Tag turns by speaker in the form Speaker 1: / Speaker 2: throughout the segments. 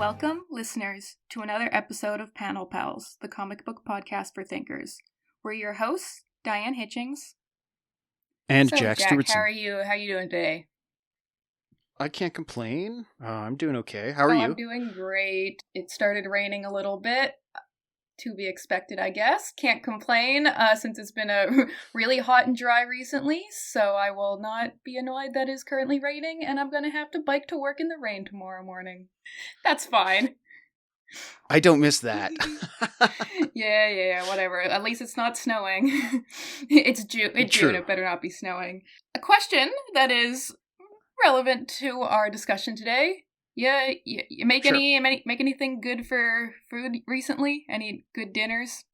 Speaker 1: Welcome, listeners, to another episode of Panel Pals, the comic book podcast for thinkers. We're your hosts, Diane Hitchings.
Speaker 2: And
Speaker 1: So,
Speaker 2: Jack
Speaker 1: Jack,
Speaker 2: Stewartson.
Speaker 1: how are you? How are you doing today?
Speaker 2: I can't complain. I'm doing okay. How are you?
Speaker 1: I'm doing great. It started raining a little bit. To be expected, I guess. Can't complain, since it's been really hot and dry recently, so I will not be annoyed that it's currently raining, and I'm gonna have to bike to work in the rain tomorrow morning. That's fine.
Speaker 2: I don't miss that.
Speaker 1: Yeah, whatever. At least it's not snowing. It's June. It better not be snowing. A question that is relevant to our discussion today. Yeah, you make
Speaker 2: Sure.
Speaker 1: make anything good for food recently? Any good dinners?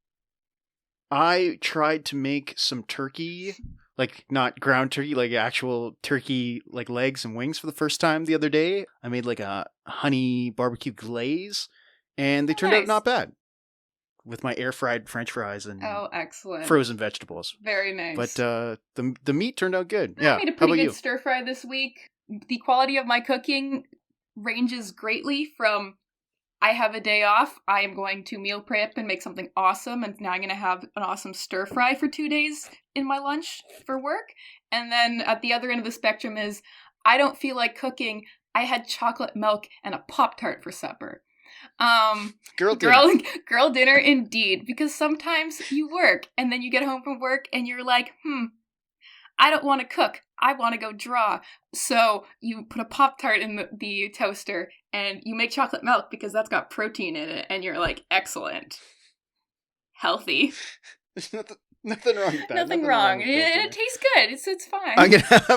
Speaker 2: I tried to make some turkey, like not ground turkey, like actual turkey, like legs and wings for the first time the other day. I made like a honey barbecue glaze, and they turned out not bad with my air fried French fries and
Speaker 1: excellent,
Speaker 2: frozen vegetables.
Speaker 1: Very nice.
Speaker 2: But the meat turned out good.
Speaker 1: I made a pretty good stir fry this week. The quality of my cooking ranges greatly from I have a day off, I am going to meal prep and make something awesome, and now I'm going to have an awesome stir fry for 2 days in my lunch for work. And then at the other end of the spectrum is I don't feel like cooking. I had chocolate milk and a Pop-Tart for supper. Girl dinner indeed, because sometimes you work and then you get home from work and you're like, I don't want to cook. I want to go draw. So you put a Pop-Tart in the toaster and you make chocolate milk because that's got protein in it. And you're like, excellent. Healthy.
Speaker 2: There's nothing wrong with that.
Speaker 1: Nothing wrong. It tastes good. It's fine.
Speaker 2: I'm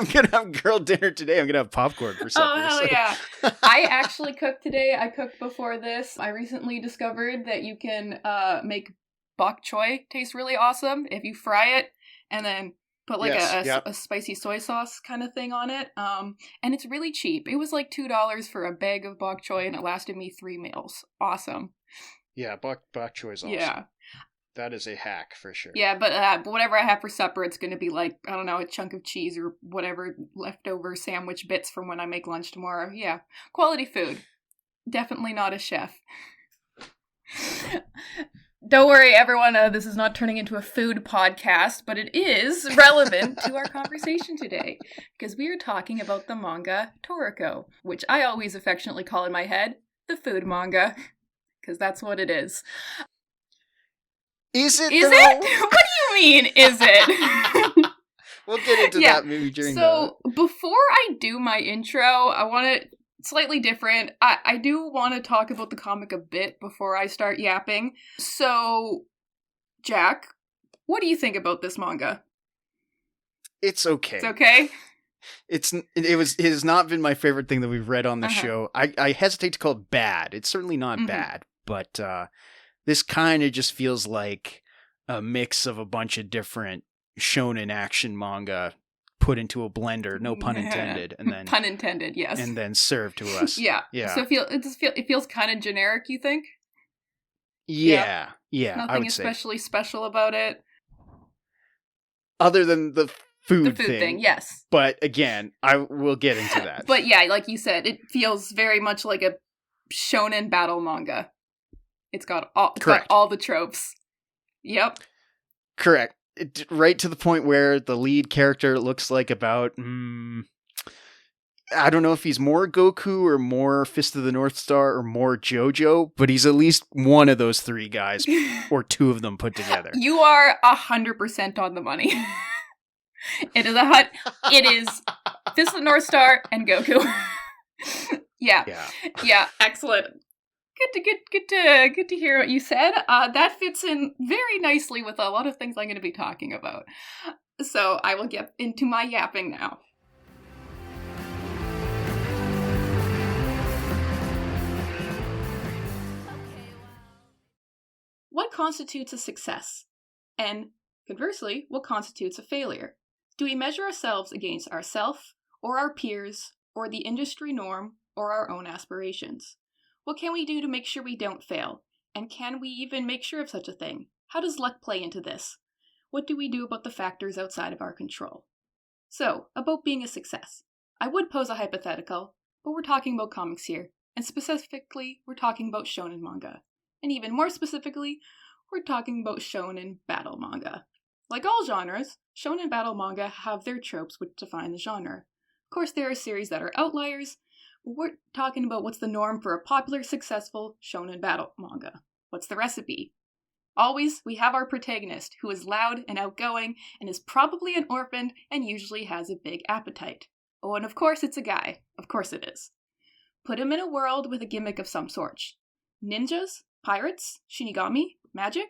Speaker 2: gonna have girl dinner today. I'm gonna have popcorn for supper.
Speaker 1: Oh, hell yeah. I actually cooked today. I cooked before this. I recently discovered that you can make bok choy taste really awesome if you fry it and then put like a spicy soy sauce kind of thing on it. And it's really cheap. It was like $2 for a bag of bok choy and it lasted me 3 meals. Awesome.
Speaker 2: Yeah, bok choy is awesome.
Speaker 1: Yeah.
Speaker 2: That is a hack for sure.
Speaker 1: Yeah, but whatever I have for supper, it's going to be like, I don't know, a chunk of cheese or whatever leftover sandwich bits from when I make lunch tomorrow. Yeah. Quality food. Definitely not a chef. Don't worry, everyone. This is not turning into a food podcast, but it is relevant to our conversation today because we are talking about the manga Toriko, which I always affectionately call in my head the food manga, because that's what it is.
Speaker 2: Is it?
Speaker 1: Is it? What do you mean, is it?
Speaker 2: We'll get into that maybe during
Speaker 1: So, before I do my intro, I want to slightly different. I do want to talk about the comic a bit before I start yapping. So, Jack, what do you think about this manga?
Speaker 2: It's okay.
Speaker 1: It's okay?
Speaker 2: It has not been my favorite thing that we've read on the show. I hesitate to call it bad. It's certainly not bad, but this kind of just feels like a mix of a bunch of different shonen action manga put into a blender, no pun intended, and then
Speaker 1: pun intended, yes,
Speaker 2: and then served to us.
Speaker 1: Yeah. So it feels kind of generic, you think?
Speaker 2: Yeah.
Speaker 1: Nothing
Speaker 2: I would
Speaker 1: especially special about it,
Speaker 2: other than the food
Speaker 1: thing. Yes,
Speaker 2: but again, I will get into that.
Speaker 1: But yeah, like you said, it feels very much like a shonen battle manga. It's got all the tropes. Yep.
Speaker 2: Correct. Right to the point where the lead character looks like about, I don't know if he's more Goku or more Fist of the North Star or more JoJo, but he's at least one of those three guys or two of them put together.
Speaker 1: You are 100% on the money. It is Fist of the North Star and Goku. Yeah, excellent. Good to hear what you said. That fits in very nicely with a lot of things I'm going to be talking about. So I will get into my yapping now. What constitutes a success? And conversely, what constitutes a failure? Do we measure ourselves against ourselves, or our peers, or the industry norm, or our own aspirations? What can we do to make sure we don't fail? And can we even make sure of such a thing? How does luck play into this? What do we do about the factors outside of our control? So, about being a success. I would pose a hypothetical, but we're talking about comics here, And specifically, we're talking about shonen manga. And even more specifically, we're talking about shonen battle manga. Like all genres, shonen battle manga have their tropes which define the genre. Of course, there are series that are outliers, but we're talking about what's the norm for a popular, successful shonen battle manga. What's the recipe? Always, we have our protagonist, who is loud and outgoing, and is probably an orphan, and usually has a big appetite. Oh, and of course it's a guy. Of course it is. Put him in a world with a gimmick of some sort. Ninjas, pirates, shinigami, magic.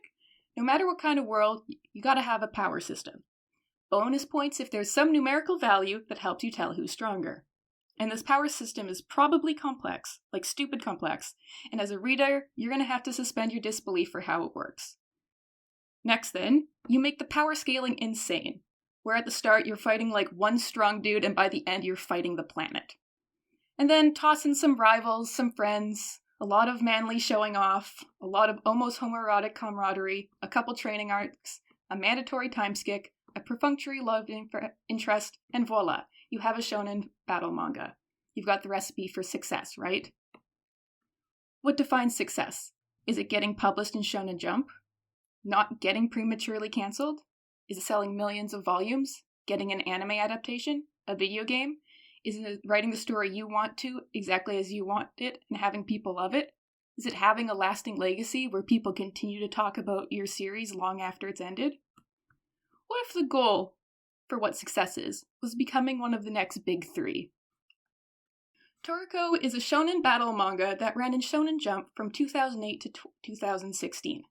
Speaker 1: No matter what kind of world, you gotta have a power system. Bonus points if there's some numerical value that helps you tell who's stronger. And this power system is probably complex, like stupid complex, and as a reader, you're gonna have to suspend your disbelief for how it works. Next then, you make the power scaling insane, where at the start you're fighting like one strong dude and by the end you're fighting the planet. And then toss in some rivals, some friends, a lot of manly showing off, a lot of almost homoerotic camaraderie, a couple training arcs, a mandatory time skip, a perfunctory love interest, and voila, you have a shonen battle manga. You've got the recipe for success, right? What defines success? Is it getting published in Shonen Jump? Not getting prematurely cancelled? Is it selling millions of volumes? Getting an anime adaptation? A video game? Is it writing the story you want to, exactly as you want it, and having people love it? Is it having a lasting legacy where people continue to talk about your series long after it's ended? What if the goal for what success is was becoming one of the next big three? Toriko is a shonen battle manga that ran in Shonen Jump from 2008 to 2016.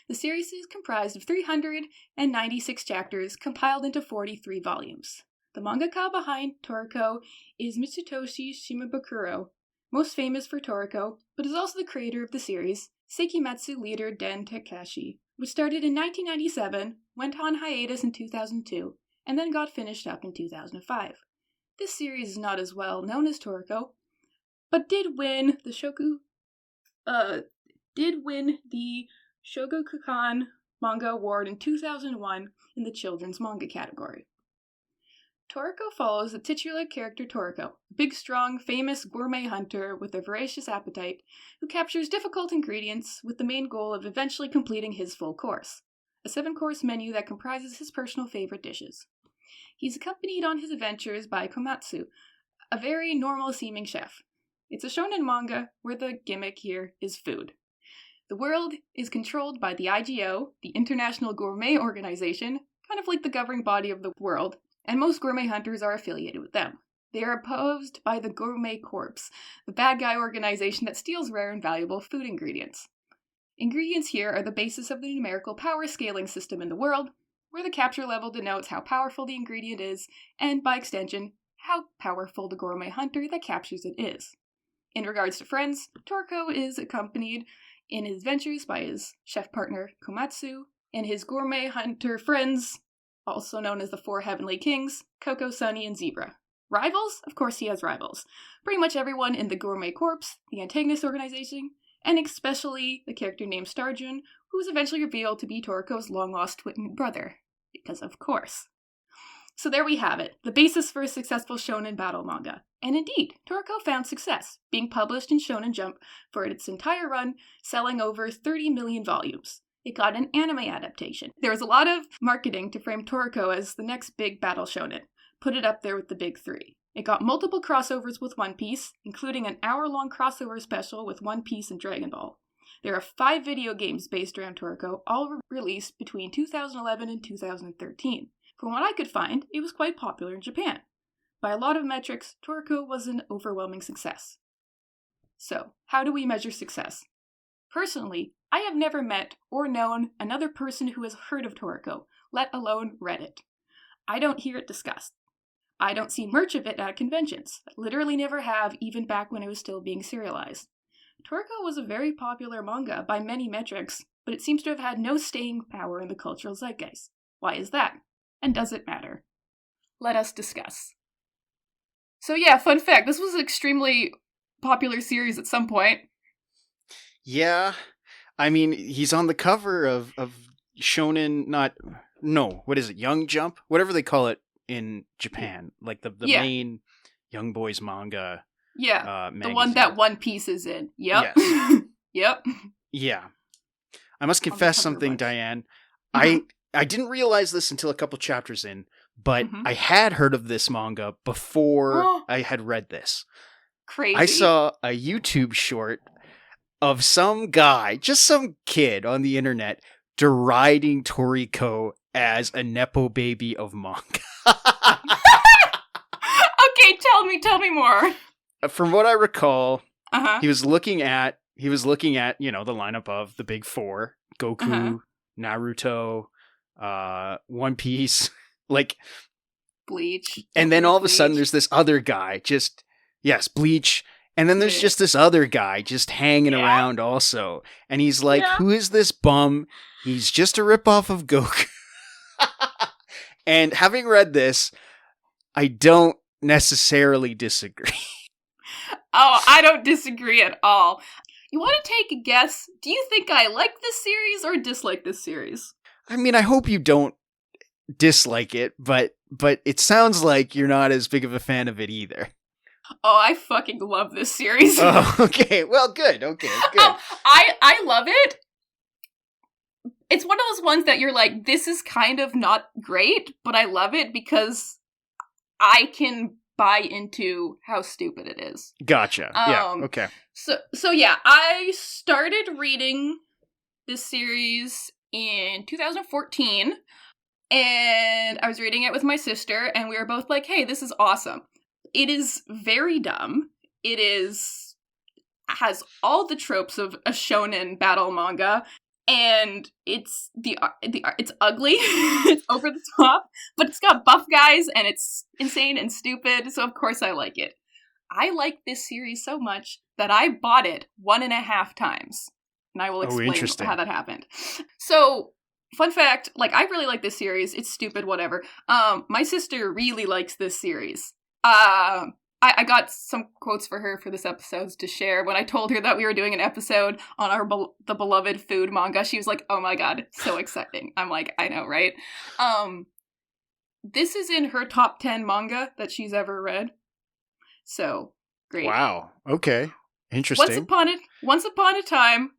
Speaker 1: The series is comprised of 396 chapters compiled into 43 volumes. The mangaka behind Toriko is Mitsutoshi Shimabukuro, most famous for Toriko, but is also the creator of the series, Seikimatsu leader Den Takashi, which started in 1997, went on hiatus in 2002, and then got finished up in 2005. This series is not as well known as Toriko, but did win the Shogakukan Manga Award in 2001 in the children's manga category. Toriko follows the titular character Toriko, a big, strong, famous gourmet hunter with a voracious appetite who captures difficult ingredients with the main goal of eventually completing his full course, a 7-course menu that comprises his personal favorite dishes. He's accompanied on his adventures by Komatsu, a very normal-seeming chef. It's a shonen manga where the gimmick here is food. The world is controlled by the IGO, the International Gourmet Organization, kind of like the governing body of the world, and most gourmet hunters are affiliated with them. They are opposed by the Gourmet Corps, the bad guy organization that steals rare and valuable food ingredients. Ingredients here are the basis of the numerical power scaling system in the world, where the capture level denotes how powerful the ingredient is, and by extension, how powerful the gourmet hunter that captures it is. In regards to friends, Toriko is accompanied in his adventures by his chef partner Komatsu, and his gourmet hunter friends, also known as the 4 Heavenly Kings, Coco, Sunny, and Zebra. Rivals? Of course he has rivals. Pretty much everyone in the Gourmet Corps, the antagonist organization, and especially the character named Starjun, who is eventually revealed to be Toriko's long-lost twin brother. Because of course. So there we have it, the basis for a successful shonen battle manga. And indeed, Toriko found success, being published in Shonen Jump for its entire run, selling over 30 million volumes. It got an anime adaptation. There was a lot of marketing to frame Toriko as the next big battle shonen, put it up there with the big three. It got multiple crossovers with One Piece, including an hour-long crossover special with One Piece and Dragon Ball. There are 5 video games based around Toriko, all released between 2011 and 2013. From what I could find, it was quite popular in Japan. By a lot of metrics, Toriko was an overwhelming success. So, how do we measure success? Personally, I have never met or known another person who has heard of Toriko, let alone read it. I don't hear it discussed. I don't see merch of it at conventions. I literally never have, even back when it was still being serialized. Toriko was a very popular manga by many metrics, but it seems to have had no staying power in the cultural zeitgeist. Why is that? And does it matter? Let us discuss. So yeah, fun fact, this was an extremely popular series at some point.
Speaker 2: Yeah, I mean, he's on the cover of Shonen, what is it, Young Jump? Whatever they call it in Japan, like the main young boys manga.
Speaker 1: Yeah, the
Speaker 2: magazine.
Speaker 1: one that One Piece is in. Yep.
Speaker 2: Yes.
Speaker 1: Yep.
Speaker 2: Yeah. I must confess something, Diane.
Speaker 1: Mm-hmm.
Speaker 2: I didn't realize this until a couple chapters in, but
Speaker 1: Mm-hmm.
Speaker 2: I had heard of this manga before I had read this.
Speaker 1: Crazy.
Speaker 2: I saw a YouTube short of some guy, just some kid on the internet, deriding Toriko as a nepo baby of manga.
Speaker 1: Okay, tell me more.
Speaker 2: From what I recall,
Speaker 1: Uh-huh.
Speaker 2: he was looking at, the lineup of the big four: Goku, Naruto, One Piece, like
Speaker 1: Bleach.
Speaker 2: and then all of a sudden
Speaker 1: Bleach.
Speaker 2: there's this other guy, Bleach, and then there's just this other guy just hanging around also, and he's like, who is this bum? He's just a ripoff of Goku. And having read this, I don't necessarily disagree.
Speaker 1: Oh, I don't disagree at all. You want to take a guess? Do you think I like this series or dislike this series?
Speaker 2: I mean, I hope you don't dislike it, but it sounds like you're not as big of a fan of it either.
Speaker 1: Oh, I fucking love this series.
Speaker 2: Oh, okay. Well, good. Okay, good.
Speaker 1: I love it. It's one of those ones that you're like, this is kind of not great, but I love it because I can buy into how stupid it is.
Speaker 2: Gotcha. Yeah, okay.
Speaker 1: So yeah, I started reading this series in 2014, and I was reading it with my sister, and we were both like, hey, this is awesome. It is very dumb. Has all the tropes of a shonen battle manga, and it's it's ugly, it's over the top, but it's got buff guys, and it's insane and stupid, so of course I like it. I like this series so much that I bought it 1.5 times, and I will explain how that happened. So, fun fact, like, I really like this series. It's stupid, whatever. My sister really likes this series. I got some quotes for her for this episode to share. When I told her that we were doing an episode on the beloved food manga, she was like, oh my god, so exciting. I'm like, I know, right? This is in her top 10 manga that she's ever read. So, great.
Speaker 2: Wow. Okay. Interesting.
Speaker 1: Once upon a time,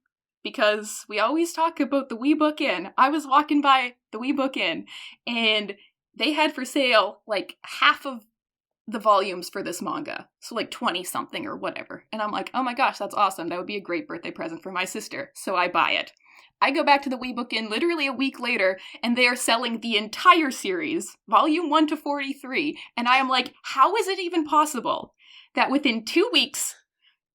Speaker 1: because we always talk about the Wee Book Inn, I was walking by the Wee Book Inn, and they had for sale, like, half of the volumes for this manga. So, like, 20-something or whatever. And I'm like, oh my gosh, that's awesome. That would be a great birthday present for my sister. So I buy it. I go back to the Wee Book Inn literally a week later, and they are selling the entire series, volume 1 to 43, and I am like, how is it even possible that within 2 weeks,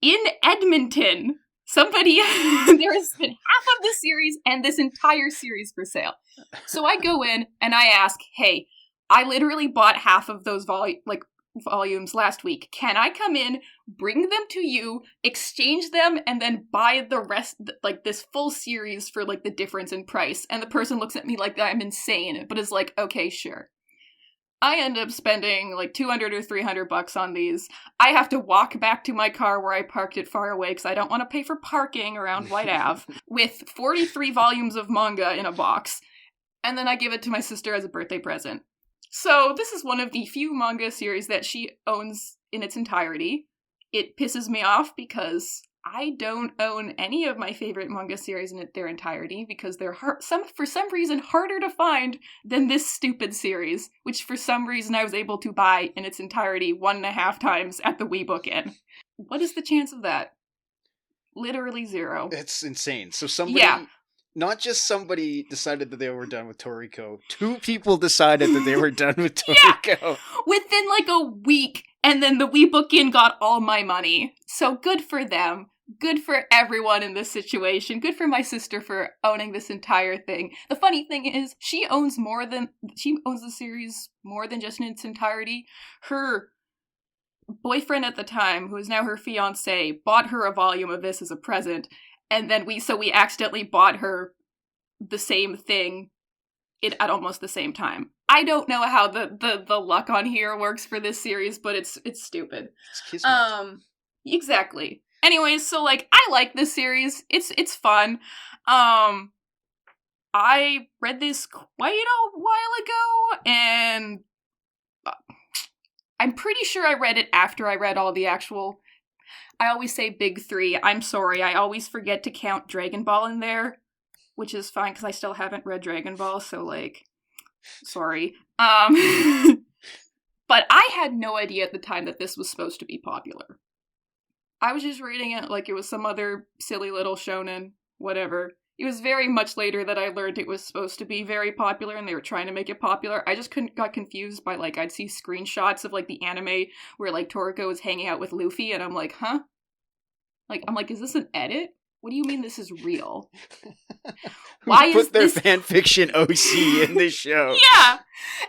Speaker 1: in Edmonton, there has been half of this series and this entire series for sale? So I go in, and I ask, hey, I literally bought half of those volumes last week. Can I come in, bring them to you, exchange them, and then buy the rest, like, this full series for, like, the difference in price? And the person looks at me like I'm insane, but is like, okay, sure. I end up spending, like, $200 or $300 on these. I have to walk back to my car where I parked it far away because I don't want to pay for parking around White Ave with 43 volumes of manga in a box. And then I give it to my sister as a birthday present. So this is one of the few manga series that she owns in its entirety. It pisses me off because I don't own any of my favorite manga series in their entirety because they're for some reason harder to find than this stupid series, which for some reason I was able to buy in its entirety 1.5 times at the Wee Book Inn. What is the chance of that? Literally zero.
Speaker 2: It's insane. So somebody... Yeah. Not just somebody decided that they were done with Toriko. 2 people decided that they were done with Toriko.
Speaker 1: Yeah! Within like a week, and then the Wee Book Inn got all my money. So good for them. Good for everyone in this situation. Good for my sister for owning this entire thing. The funny thing is, she owns the series more than just in its entirety. Her boyfriend at the time, who is now her fiancé, bought her a volume of this as a present. And then we accidentally bought her the same thing at almost the same time. I don't know how the luck on here works for this series, but it's stupid.
Speaker 2: It's kismet.
Speaker 1: Exactly. Anyways, so, like, I like this series. It's fun. I read this quite a while ago, and I'm pretty sure I read it after I read all the actual I always say big three. I'm sorry. I always forget to count Dragon Ball in there, which is fine because I still haven't read Dragon Ball, so, like, sorry. But I had no idea at the time that this was supposed to be popular. I was just reading it like it was some other silly little shonen, whatever. It was very much later that I learned it was supposed to be very popular and they were trying to make it popular. I just got confused by, like, I'd see screenshots of, like, the anime where, like, Toriko was hanging out with Luffy and I'm like, huh? Like, I'm like, is this an edit? What do you mean this is real?
Speaker 2: Why put their fanfiction OC in this show?
Speaker 1: Yeah!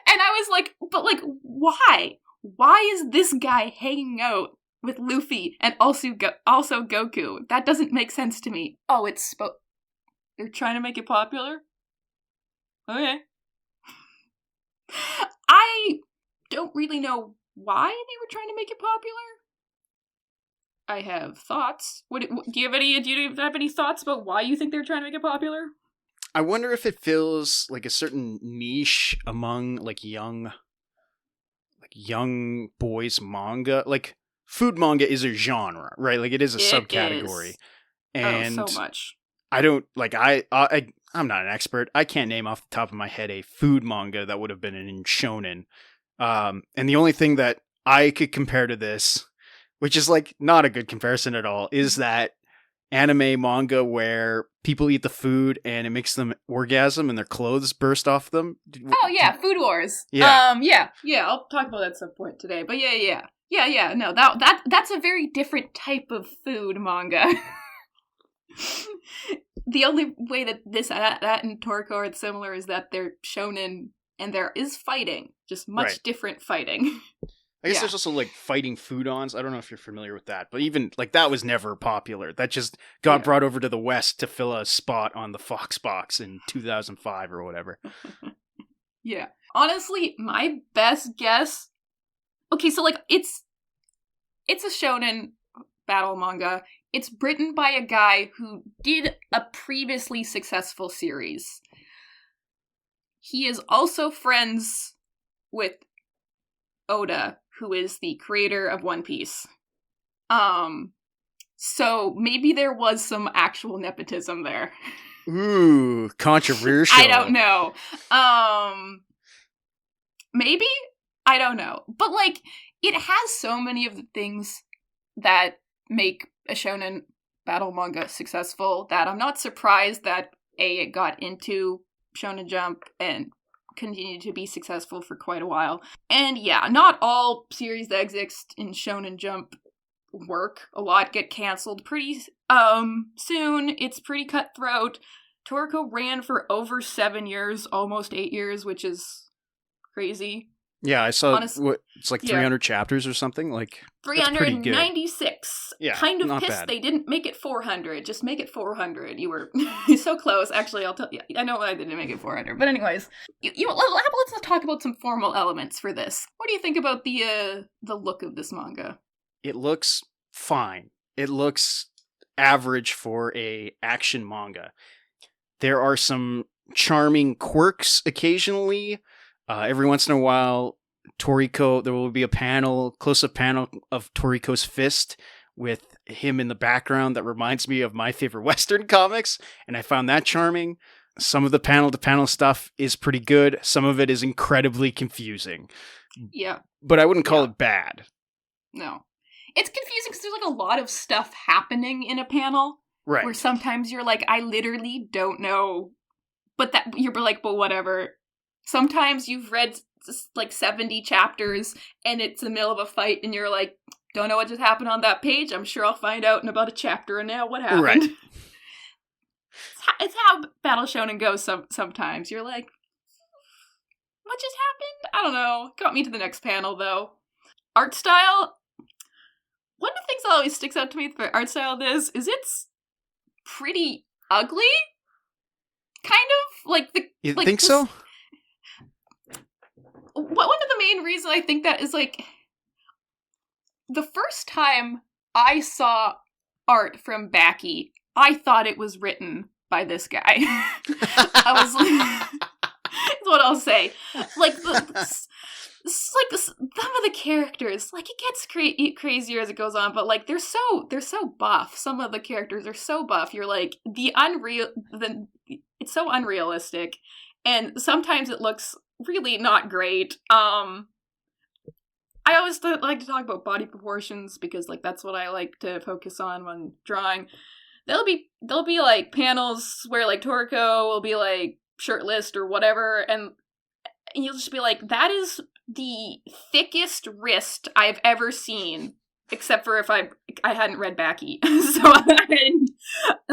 Speaker 1: And I was like, but, like, why? Why is this guy hanging out with Luffy and also Goku? That doesn't make sense to me. Oh, they're trying to make it popular? Okay. I don't really know why they were trying to make it popular. I have thoughts. Do you have any thoughts about why you think they're trying to make it popular?
Speaker 2: I wonder if it feels like a certain niche among, like, young boys manga. Like, food manga is a genre, right? Like, it is a subcategory. And
Speaker 1: so much.
Speaker 2: I don't, like, I'm not an expert. I can't name off the top of my head a food manga that would have been in shonen. And the only thing that I could compare to this, which is, like, not a good comparison at all, is that anime manga where people eat the food and it makes them orgasm and their clothes burst off them.
Speaker 1: Oh, yeah, Food Wars.
Speaker 2: Yeah.
Speaker 1: Yeah, I'll talk about that at some point today. But yeah, no, that's a very different type of food manga. The only way that that and Toriko are similar is that they're shonen and there is fighting, just much different fighting.
Speaker 2: I guess there's also, like, fighting food-ons. I don't know if you're familiar with that, but even, like, that was never popular. That just got brought over to the West to fill a spot on the Fox box in 2005 or whatever.
Speaker 1: Yeah. Honestly, my best guess... Okay, so, like, it's a shonen battle manga. It's written by a guy who did a previously successful series. He is also friends with Oda, who is the creator of One Piece. So maybe there was some actual nepotism there.
Speaker 2: Ooh, controversial.
Speaker 1: I don't know. Maybe? I don't know. But, like, it has so many of the things that make a shonen battle manga successful that I'm not surprised that it got into Shonen Jump and continued to be successful for quite a while. And yeah, not all series that exist in Shonen Jump work. A lot get canceled pretty soon. It's pretty cutthroat. Toriko ran for over 7 years, almost 8 years, which is crazy.
Speaker 2: Yeah, I saw it's like 300 chapters or something. Like
Speaker 1: 396.
Speaker 2: Yeah,
Speaker 1: kind of pissed
Speaker 2: bad.
Speaker 1: They didn't make it 400. Just make it 400. You were so close. Actually, I'll tell you. I know I didn't make it 400, but anyways, let's talk about some formal elements for this. What do you think about the look of this manga?
Speaker 2: It looks fine. It looks average for a action manga. There are some charming quirks occasionally. Every once in a while, Toriko, there will be a close-up panel of Toriko's fist with him in the background that reminds me of my favorite Western comics, and I found that charming. Some of the panel-to-panel stuff is pretty good. Some of it is incredibly confusing.
Speaker 1: Yeah.
Speaker 2: But I wouldn't call it bad.
Speaker 1: No. It's confusing because there's, like, a lot of stuff happening in a panel.
Speaker 2: Right.
Speaker 1: Where sometimes you're like, I literally don't know. But that you're like, but whatever. Sometimes you've read, like, 70 chapters, and it's in the middle of a fight, and you're like, don't know what just happened on that page. I'm sure I'll find out in about a chapter, and now what happened?
Speaker 2: Right.
Speaker 1: It's how Battle Shonen goes sometimes. You're like, what just happened? I don't know. Got me to the next panel, though. Art style. One of the things that always sticks out to me for art style of this is it's pretty ugly. Kind of. Like,
Speaker 2: You think so?
Speaker 1: One of the main reasons I think that is, like, the first time I saw art from Baki, I thought it was written by this guy. I was like, that's what I'll say. Like, some of the characters, like, it gets crazier as it goes on, but, like, they're so buff. Some of the characters are so buff. You're like, it's so unrealistic, and sometimes it looks really not great. I always like to talk about body proportions because, like, that's what I like to focus on when drawing. There'll be like panels where, like, Toriko will be like shirtless or whatever, and you'll just be like, that is the thickest wrist I've ever seen, except for if I hadn't read Baki. And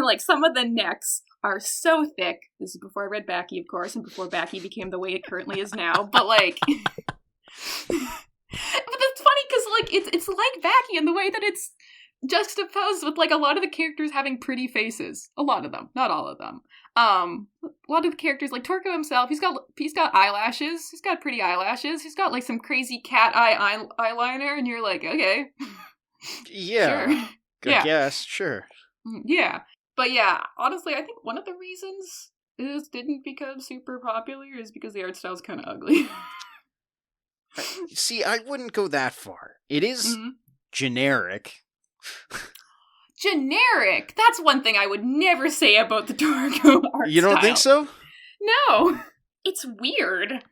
Speaker 1: like, some of the necks are so thick. This is before I read Baki, of course, and before Baki became the way it currently is now. But like, but that's funny because, like, it's like Baki in the way that it's juxtaposed with, like, a lot of the characters having pretty faces. A lot of them, not all of them. A lot of the characters, like Toriko himself, he's got eyelashes. He's got pretty eyelashes. He's got, like, some crazy cat eyeliner, and you're like, okay,
Speaker 2: yeah, sure. I guess, sure,
Speaker 1: yeah. But yeah, honestly, I think one of the reasons this didn't become super popular is because the art style's kind of ugly.
Speaker 2: See, I wouldn't go that far. It is generic.
Speaker 1: Generic? That's one thing I would never say about the Toriko art
Speaker 2: You don't
Speaker 1: style.
Speaker 2: think so?
Speaker 1: No. It's weird.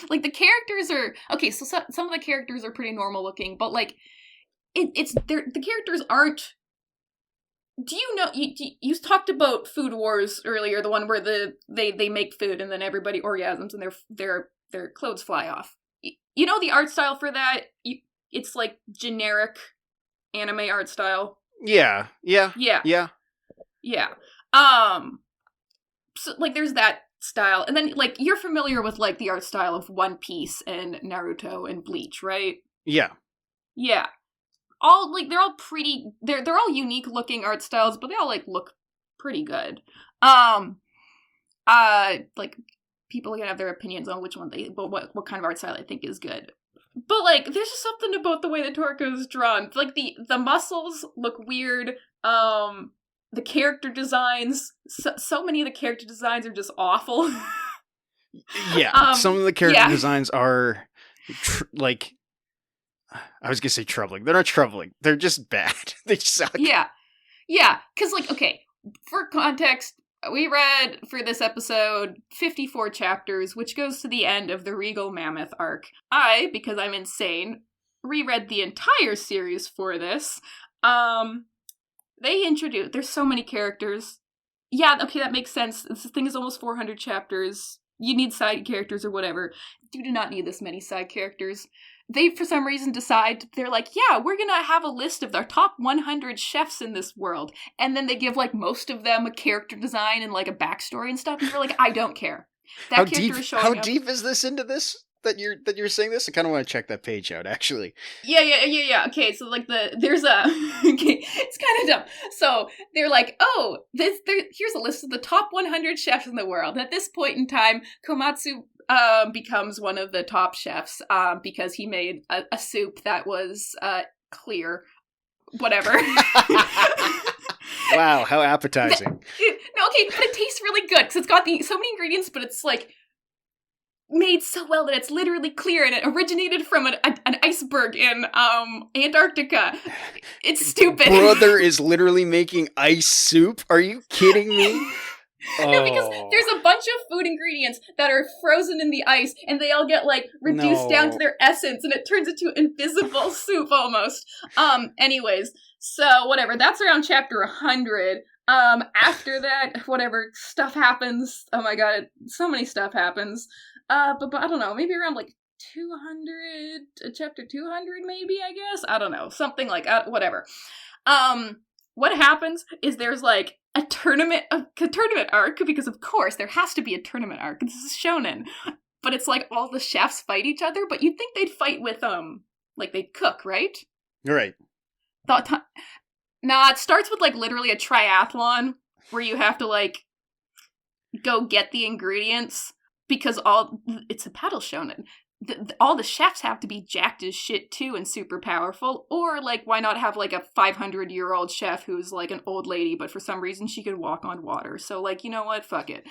Speaker 1: Like, the characters are... Okay, so some of the characters are pretty normal looking, but, like, the characters aren't... Do you know... You talked about Food Wars earlier, the one where they make food and then everybody orgasms and their clothes fly off. You know the art style for that? It's, like, generic anime art style.
Speaker 2: Yeah.
Speaker 1: So, like, there's that style, and then, like, you're familiar with, like, the art style of One Piece and Naruto and Bleach, right?
Speaker 2: Yeah.
Speaker 1: All, like, they're all pretty, they're all unique looking art styles, but they all, like, look pretty good. Like, people can have their opinions on which one what kind of art style they think is good. But, like, there's just something about the way that Toriko is drawn. Like, the muscles look weird. The character designs, so many of the character designs are just awful.
Speaker 2: Yeah, some of the character designs are, like, I was gonna say troubling. They're not troubling. They're just bad. They suck.
Speaker 1: Yeah, because, like, okay, for context, we read, for this episode, 54 chapters, which goes to the end of the Regal Mammoth arc. I, because I'm insane, reread the entire series for this. There's so many characters. Yeah, okay, that makes sense. This thing is almost 400 chapters. You need side characters or whatever. You do not need this many side characters. They, for some reason, decide, they're like, yeah, we're gonna have a list of our top 100 chefs in this world. And then they give, like, most of them a character design and, like, a backstory and stuff. And you're like, I don't care. That character is showing up.
Speaker 2: How deep is this into this? That you're saying this? I kind of want to check that page out, actually.
Speaker 1: Yeah. Okay, so, like, there's a... Okay, it's kind of dumb. So, they're like, oh, here's a list of the top 100 chefs in the world. At this point in time, Komatsu becomes one of the top chefs because he made a soup that was clear. Whatever.
Speaker 2: Wow, how appetizing.
Speaker 1: No, okay, but it tastes really good because it's got so many ingredients, but it's, like, made so well that it's literally clear, and it originated from an iceberg in Antarctica. It's stupid.
Speaker 2: Brother is literally making ice soup? Are you kidding me?
Speaker 1: No, because there's a bunch of food ingredients that are frozen in the ice, and they all get, like, reduced down to their essence, and it turns into invisible soup almost. Anyways, so whatever. That's around chapter 100. After that, whatever, stuff happens. Oh my god, so many stuff happens. But I don't know, maybe around, like, 200, chapter 200 maybe, I guess? I don't know, something like, whatever. What happens is there's, like, a tournament arc, because of course there has to be a tournament arc. This is shonen. But it's like all the chefs fight each other, but you'd think they'd fight with, like, they'd cook, right?
Speaker 2: Right.
Speaker 1: Nah, it starts with, like, literally a triathlon where you have to, like, go get the ingredients, because it's a paddle shonen. All the chefs have to be jacked as shit too and super powerful, or, like, why not have, like, a 500-year-old chef who's, like, an old lady, but for some reason she could walk on water. So, like, you know what? Fuck it.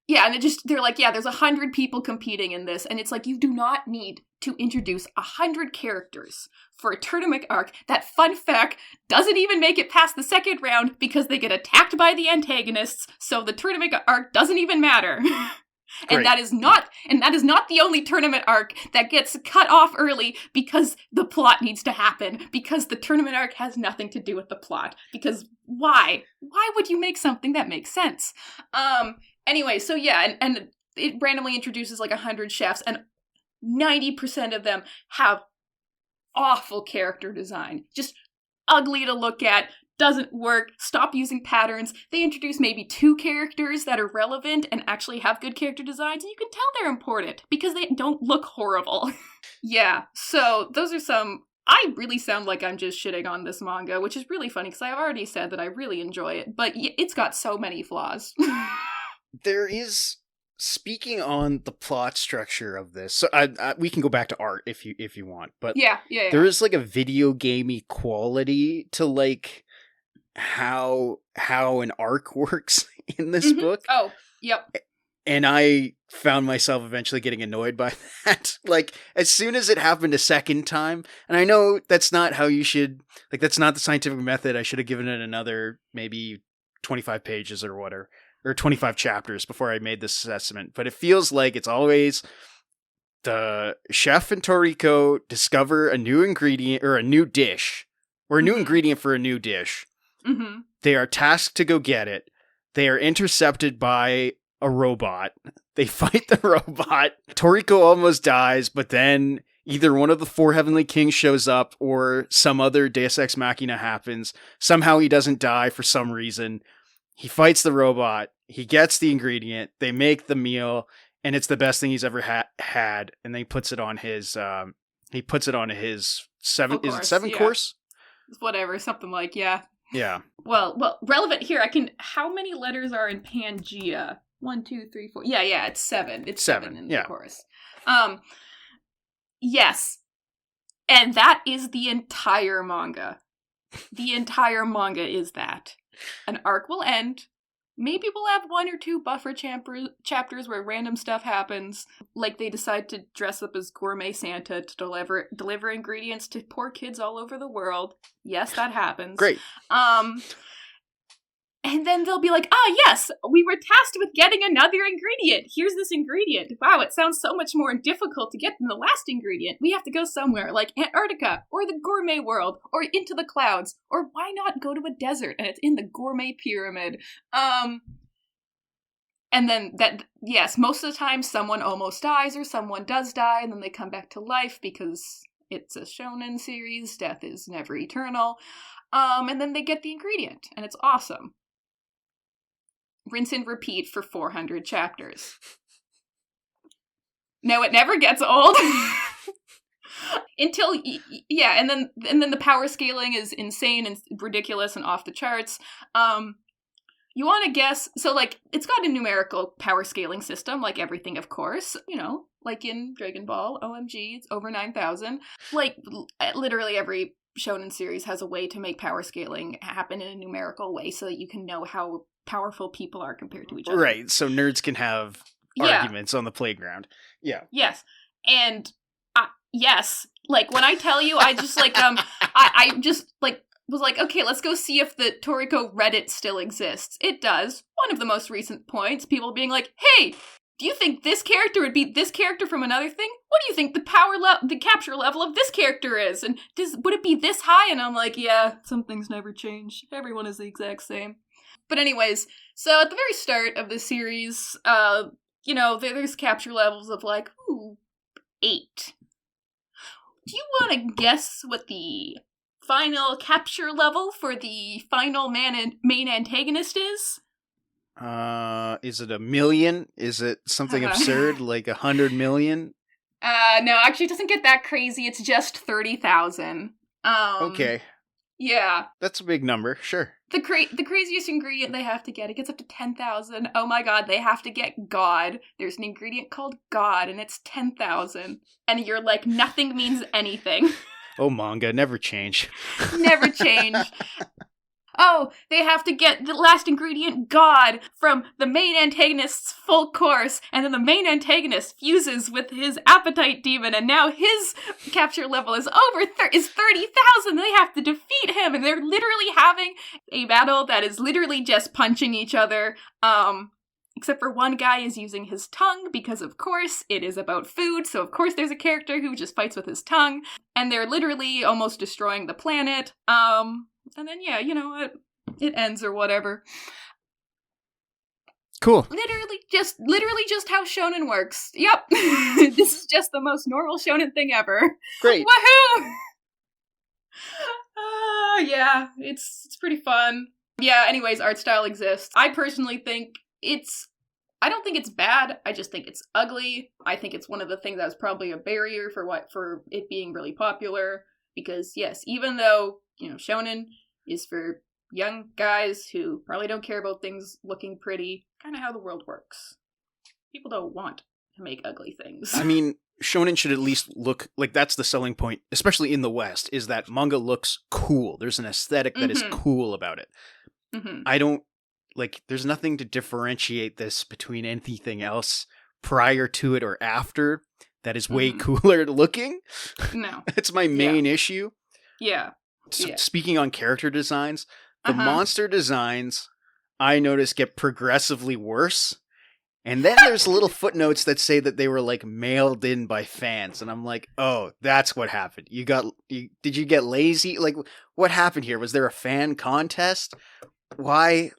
Speaker 1: Yeah, and they're like, yeah, there's 100 people competing in this, and it's like, you do not need to introduce 100 characters for a tournament arc that, fun fact, doesn't even make it past the second round because they get attacked by the antagonists, so the tournament arc doesn't even matter. And that is not the only tournament arc that gets cut off early because the plot needs to happen, because the tournament arc has nothing to do with the plot. Because why? Why would you make something that makes sense? Anyway, so yeah, and it randomly introduces like 100 chefs, and 90% of them have awful character design. Just ugly to look at, doesn't work, stop using patterns. They introduce maybe 2 characters that are relevant and actually have good character designs, and you can tell they're important because they don't look horrible. Yeah, so those are some... I really sound like I'm just shitting on this manga, which is really funny because I've already said that I really enjoy it, but it's got so many flaws.
Speaker 2: There is, speaking on the plot structure of this, so we can go back to art if you want, but
Speaker 1: yeah.
Speaker 2: There is like a video gamey quality to like how an arc works in this book.
Speaker 1: Oh, yep.
Speaker 2: And I found myself eventually getting annoyed by that. Like, as soon as it happened a second time, and I know that's not how you should, like, that's not the scientific method. I should have given it another maybe 25 pages or whatever. Or 25 chapters before I made this assessment, but it feels like it's always the chef and Toriko discover a new ingredient or a new dish, or a new ingredient for a new dish.
Speaker 1: Mm-hmm.
Speaker 2: They are tasked to go get it. They are intercepted by a robot. They fight the robot. Toriko almost dies, but then either one of the 4 Heavenly Kings shows up or some other Deus Ex Machina happens. Somehow he doesn't die for some reason. He fights the robot. He gets the ingredient. They make the meal, and it's the best thing he's ever had. And then he puts it on his. Seven? Is it 7 course?
Speaker 1: Whatever, something like yeah.
Speaker 2: Well,
Speaker 1: relevant here. How many letters are in Pangea? 1, 2, 3, 4. Yeah, it's 7. It's 7 in the chorus. Yes, and that is the entire manga. The entire manga is that. An arc will end. Maybe we'll have 1 or 2 buffer chapters where random stuff happens, like they decide to dress up as gourmet Santa to deliver ingredients to poor kids all over the world. Yes, that happens.
Speaker 2: Great.
Speaker 1: And then they'll be like, yes, we were tasked with getting another ingredient. Here's this ingredient. Wow, it sounds so much more difficult to get than the last ingredient. We have to go somewhere like Antarctica or the gourmet world or into the clouds. Or why not go to a desert and it's in the gourmet pyramid? And then most of the time someone almost dies or someone does die and then they come back to life because it's a shonen series. Death is never eternal. And then they get the ingredient and it's awesome. Rinse and repeat for 400 chapters. No, it never gets old. Until, and then the power scaling is insane and ridiculous and off the charts. You want to guess, so like, it's got a numerical power scaling system, like everything, of course, like in Dragon Ball, OMG, it's over 9,000. Like, literally every shonen series has a way to make power scaling happen in a numerical way so that you can know how powerful people are compared to each other.
Speaker 2: Right, so nerds can have arguments on the playground. Yeah.
Speaker 1: Yes. And yes, like when I tell you, I just like I just like was like, okay, let's go see if the Toriko Reddit still exists. It does. One of the most recent points, people being like, hey, do you think this character would be this character from another thing? What do you think the capture level of this character is? And would it be this high? And I'm like, yeah, some things never change. Everyone is the exact same. But anyways, so at the very start of the series, there's capture levels of like, 8. Do you want to guess what the final capture level for the final main antagonist is?
Speaker 2: Is it 1 million? Is it something absurd, like 100 million?
Speaker 1: No, actually it doesn't get that crazy. It's just 30,000.
Speaker 2: Okay.
Speaker 1: Yeah.
Speaker 2: That's a big number, sure.
Speaker 1: The craziest ingredient they have to get, it gets up to 10,000. Oh my god, they have to get God. There's an ingredient called God, and it's 10,000. And you're like, nothing means anything.
Speaker 2: Oh, manga, never change.
Speaker 1: Never change. oh, they have to get the last ingredient, God, from the main antagonist's full course, and then the main antagonist fuses with his appetite demon, and now his capture level is over, is 30,000, they have to defeat him, and they're literally having a battle that is literally just punching each other, except for one guy is using his tongue, because of course it is about food, so of course there's a character who just fights with his tongue, and they're literally almost destroying the planet, and then yeah, it ends or whatever.
Speaker 2: Cool.
Speaker 1: Literally just how shonen works. Yep. This is just the most normal shonen thing ever.
Speaker 2: Great.
Speaker 1: Woohoo! Yeah, it's pretty fun. Yeah, anyways, art style exists. I personally think I don't think it's bad, I just think it's ugly. I think it's one of the things that was probably a barrier for it being really popular, because yes, even though, shonen is for young guys who probably don't care about things looking pretty, kind of how the world works. People don't want to make ugly things.
Speaker 2: I mean, shonen should at least look like, that's the selling point, especially in the West, is that manga looks cool. There's an aesthetic that is cool about it. I don't there's nothing to differentiate this between anything else prior to it or after that is way cooler looking.
Speaker 1: No.
Speaker 2: That's my main issue.
Speaker 1: Yeah.
Speaker 2: So, speaking on character designs, the monster designs, I noticed, get progressively worse. And then there's little footnotes that say that they were mailed in by fans. And I'm like, oh, that's what happened. Did you get lazy? What happened here? Was there a fan contest? Why?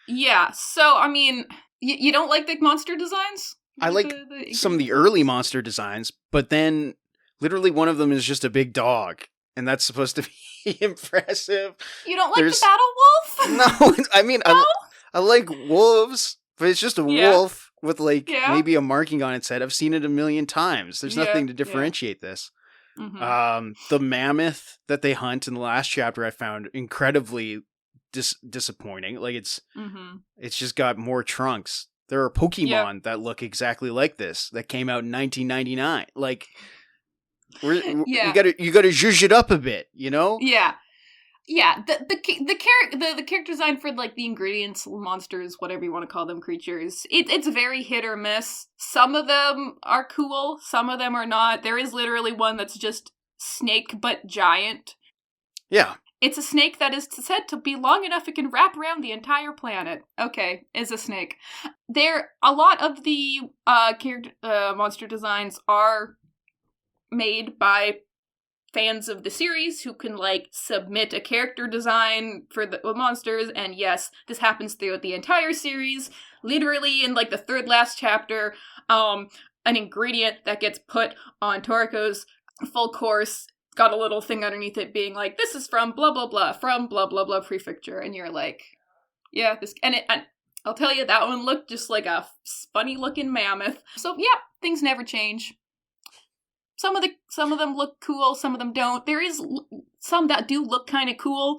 Speaker 1: Yeah, so, I mean, you don't like the monster designs?
Speaker 2: I like some of the early monster designs, but then literally one of them is just a big dog, and that's supposed to be impressive.
Speaker 1: You don't like the battle wolf?
Speaker 2: No, I mean, no? I like wolves, but it's just a wolf with, maybe a marking on its head. I've seen it a million times. There's nothing to differentiate this. The mammoth that they hunt in the last chapter I found incredibly disappointing. It's just got more trunks. There are Pokemon that look exactly like this that came out in 1999. You gotta zhuzh it up a bit,
Speaker 1: Yeah. The character design for the ingredients, monsters, whatever you want to call them, creatures, it's very hit or miss. Some of them are cool, some of them are not. There is literally one that's just snake but giant.
Speaker 2: Yeah.
Speaker 1: It's a snake that is said to be long enough it can wrap around the entire planet. Okay, is a snake. A lot of the monster designs are made by fans of the series who can submit a character design for the monsters, and yes, this happens throughout the entire series. Literally in the third last chapter, an ingredient that gets put on Toriko's full course got a little thing underneath it being this is from blah blah blah, from blah blah blah prefecture, and you're yeah, this, and I'll tell you, that one looked just like a funny looking mammoth. So yeah, things never change. Some of them look cool, some of them don't. There is some that do look kind of cool,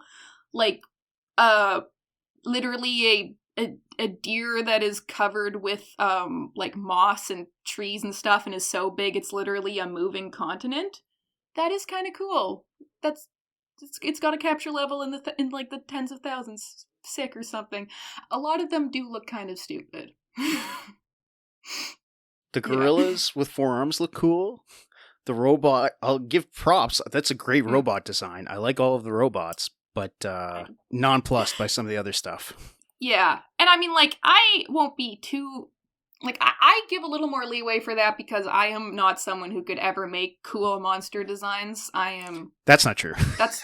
Speaker 1: literally a deer that is covered with moss and trees and stuff and is so big it's literally a moving continent. That is kind of cool. It's got a capture level in the tens of thousands, sick or something. A lot of them do look kind of stupid.
Speaker 2: The gorillas with forearms look cool. The robot, I'll give props. That's a great robot design. I like all of the robots, but nonplussed by some of the other stuff.
Speaker 1: Yeah, and I mean, I won't be too. I give a little more leeway for that because I am not someone who could ever make cool monster designs.
Speaker 2: That's not true.
Speaker 1: That's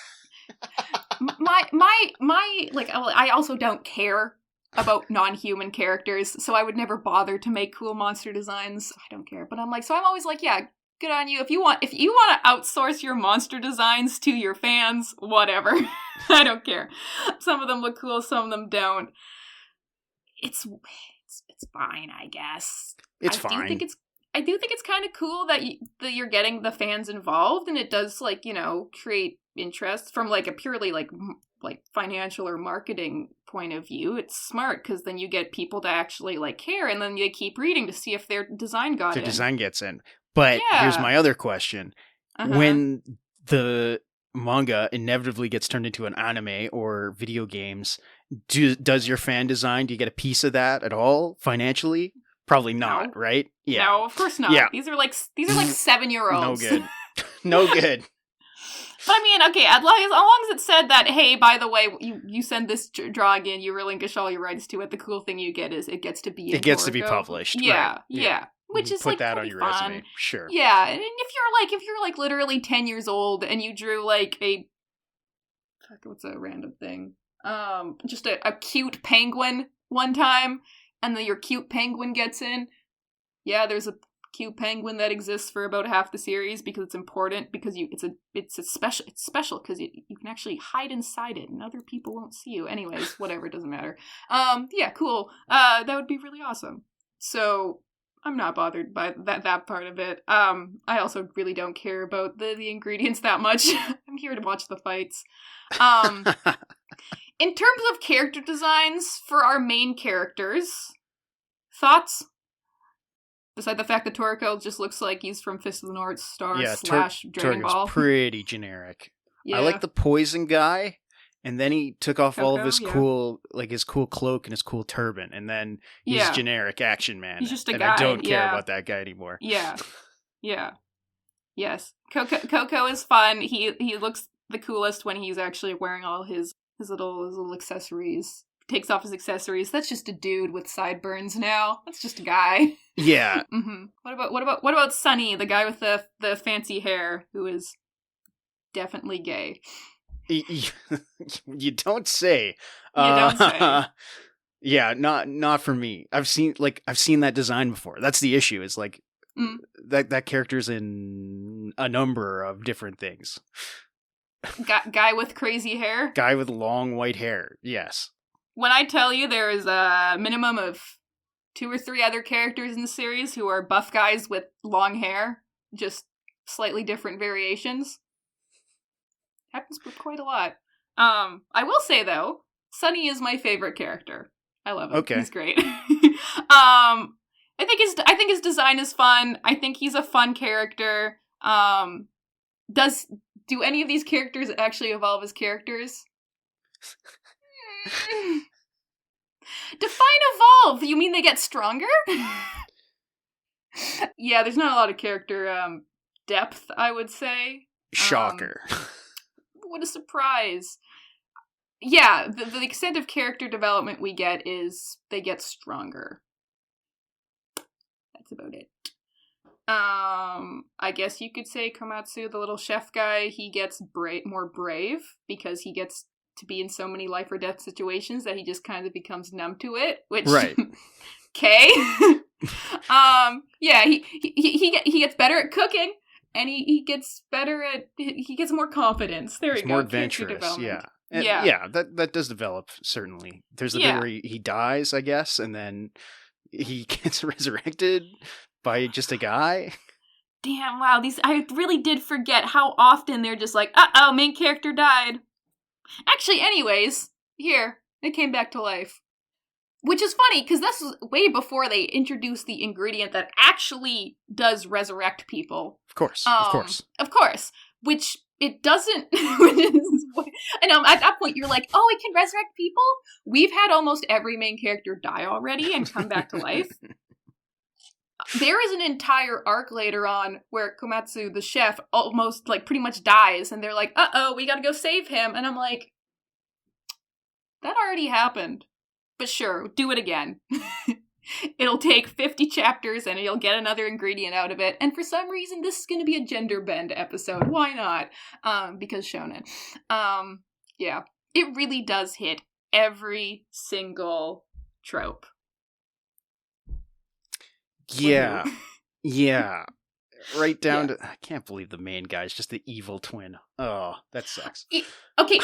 Speaker 1: I also don't care about non-human characters, so I would never bother to make cool monster designs. I don't care, but I'm always yeah, good on you. If you want to outsource your monster designs to your fans, whatever. I don't care. Some of them look cool, some of them don't. It's fine, I guess.
Speaker 2: It's fine.
Speaker 1: I do think it's kind of cool that you're getting the fans involved, and it does create interest from a purely financial or marketing point of view. It's smart because then you get people to actually care, and then they keep reading to see if their design design
Speaker 2: gets in. But here's my other question: when the manga inevitably gets turned into an anime or video games, does your fan design, do you get a piece of that at all financially? Probably not,
Speaker 1: No.
Speaker 2: right? Yeah.
Speaker 1: No, of course not.
Speaker 2: Yeah.
Speaker 1: These are like 7-year-olds.
Speaker 2: No good. No good.
Speaker 1: But I mean, okay, as long as it said that, hey, by the way, you send this drawing in, you relinquish all your rights to it, the cool thing you get is it gets to be in
Speaker 2: It gets to be
Speaker 1: Toriko.
Speaker 2: published.
Speaker 1: Yeah,
Speaker 2: right.
Speaker 1: yeah. Which is
Speaker 2: put
Speaker 1: like
Speaker 2: that on
Speaker 1: pretty
Speaker 2: your
Speaker 1: fun.
Speaker 2: resume. Sure.
Speaker 1: Yeah, and if you're like literally 10 years old and you drew like what's a random thing? Just a cute penguin one time, and then your cute penguin gets in. Yeah, there's a cute penguin that exists for about half the series because it's important, because it's special because you can actually hide inside it and other people won't see you. Anyways, whatever, it doesn't matter. Yeah, cool. That would be really awesome. So I'm not bothered by that part of it. I also really don't care about the ingredients that much. I'm here to watch the fights. In terms of character designs for our main characters, thoughts? Beside the fact that Toriko just looks like he's from Fist of the North Star / Dragon Ball.
Speaker 2: Toriko's pretty generic.
Speaker 1: Yeah.
Speaker 2: I like the poison guy, and then he took off all of his
Speaker 1: yeah.
Speaker 2: cool cloak and his cool turban, and then he's generic action man.
Speaker 1: He's just a
Speaker 2: and
Speaker 1: guy.
Speaker 2: I don't care about that guy anymore.
Speaker 1: Yeah. Yeah. Yes. Coco is fun. He looks the coolest when he's actually wearing all his little accessories. Takes off his accessories. That's just a dude with sideburns now. That's just a guy.
Speaker 2: Yeah.
Speaker 1: Mm-hmm. What about Sunny, the guy with the fancy hair, who is definitely gay?
Speaker 2: You don't say.
Speaker 1: You don't say.
Speaker 2: Yeah, not for me. I've seen that design before. That's the issue. Is like that character's in a number of different things.
Speaker 1: Guy with crazy hair?
Speaker 2: Guy with long white hair. Yes.
Speaker 1: When I tell you there is a minimum of 2 or 3 other characters in the series who are buff guys with long hair, just slightly different variations. Happens with quite a lot. I will say though, Sunny is my favorite character. I love him.
Speaker 2: Okay.
Speaker 1: He's great. I think his design is fun. I think he's a fun character. Do any of these characters actually evolve as characters? Define evolve! You mean they get stronger? Yeah, there's not a lot of character depth, I would say.
Speaker 2: Shocker.
Speaker 1: What a surprise. Yeah, the extent of character development we get is they get stronger. That's about it. I guess you could say Komatsu, the little chef guy, he gets more brave because he gets to be in so many life or death situations that he just kind of becomes numb to it, which
Speaker 2: right.
Speaker 1: Okay. Yeah, he gets better at cooking, and he gets better at he gets more confidence. There we go.
Speaker 2: More adventurous. Yeah. And yeah, that does develop, certainly. There's the bit where he dies, I guess, and then he gets resurrected by just a guy.
Speaker 1: Damn, wow, I really did forget how often they're just like, uh-oh, main character died. Actually, anyways, here, they came back to life. Which is funny, because this was way before they introduced the ingredient that actually does resurrect people.
Speaker 2: Of course.
Speaker 1: Of course. Which it doesn't. And at that point, you're like, oh, it can resurrect people? We've had almost every main character die already and come back to life. There is an entire arc later on where Komatsu, the chef, almost, pretty much dies, and they're like, uh-oh, we gotta go save him. And I'm like, that already happened. But sure, do it again. It'll take 50 chapters, and you'll get another ingredient out of it. And for some reason, this is gonna be a gender bend episode. Why not? Because shonen. Yeah. It really does hit every single trope.
Speaker 2: Yeah. Yeah. Right down to... I can't believe the main guy's just the evil twin. Oh, that sucks.
Speaker 1: Okay,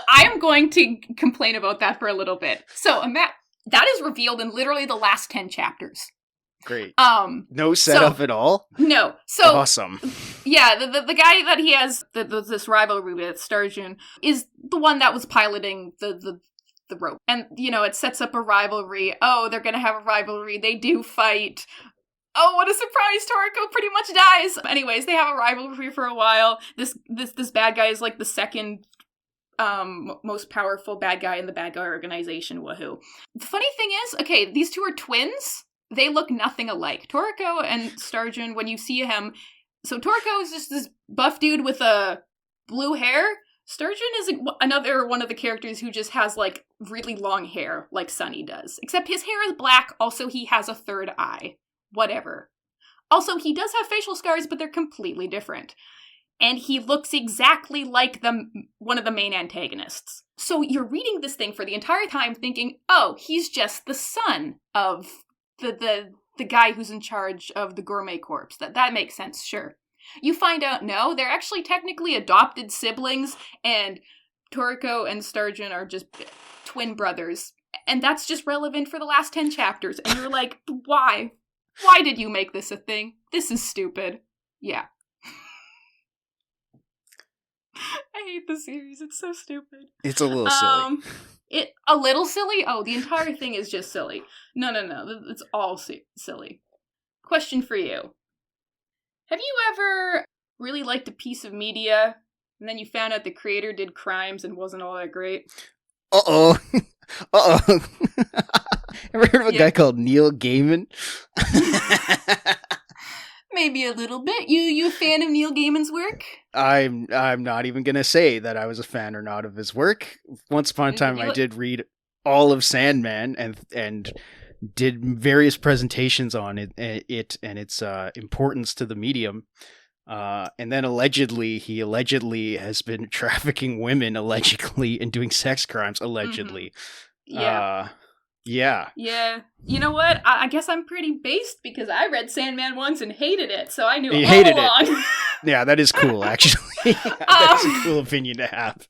Speaker 1: I am going to complain about that for a little bit. So, that is revealed in literally the last 10 chapters.
Speaker 2: Great. No setup at all?
Speaker 1: No. So
Speaker 2: awesome.
Speaker 1: Yeah, the guy that he has this rivalry with, Starjun, is the one that was piloting the rope. And, it sets up a rivalry. Oh, they're gonna have a rivalry. They do fight. Oh, what a surprise! Toriko pretty much dies. Anyways, they have a rivalry for a while. This bad guy is like the second most powerful bad guy in the bad guy organization. Woohoo! The funny thing is, okay, these two are twins. They look nothing alike. Toriko and Starjun, when you see him, so Toriko is just this buff dude with a blue hair. Sturgeon is another one of the characters who just has, like, really long hair, like Sunny does. Except his hair is black, also he has a third eye. Whatever. Also, he does have facial scars, but they're completely different. And he looks exactly like one of the main antagonists. So you're reading this thing for the entire time thinking, oh, he's just the son of the guy who's in charge of the Gourmet Corps. That makes sense, sure. You find out, no, they're actually technically adopted siblings, and Toriko and Sturgeon are just twin brothers. And that's just relevant for the last 10 chapters. And you're like, why? Why did you make this a thing? This is stupid. Yeah. I hate the series. It's so stupid.
Speaker 2: It's a little silly.
Speaker 1: A little silly? Oh, the entire thing is just silly. No. It's all silly. Question for you. Have you ever really liked a piece of media, and then you found out the creator did crimes and wasn't all that great?
Speaker 2: Uh-oh. Ever heard of a guy called Neil Gaiman?
Speaker 1: Maybe a little bit. You a fan of Neil Gaiman's work?
Speaker 2: I'm not even gonna say that I was a fan or not of his work. Once upon a time, I did read all of Sandman and did various presentations on it and its importance to the medium. And then he allegedly has been trafficking women, allegedly, and doing sex crimes, allegedly.
Speaker 1: Mm-hmm.
Speaker 2: Yeah.
Speaker 1: You know what? I guess I'm pretty based because I read Sandman once and hated it, so I knew
Speaker 2: you
Speaker 1: all
Speaker 2: hated
Speaker 1: along.
Speaker 2: It. Yeah, that is cool, actually. That's a cool opinion to have.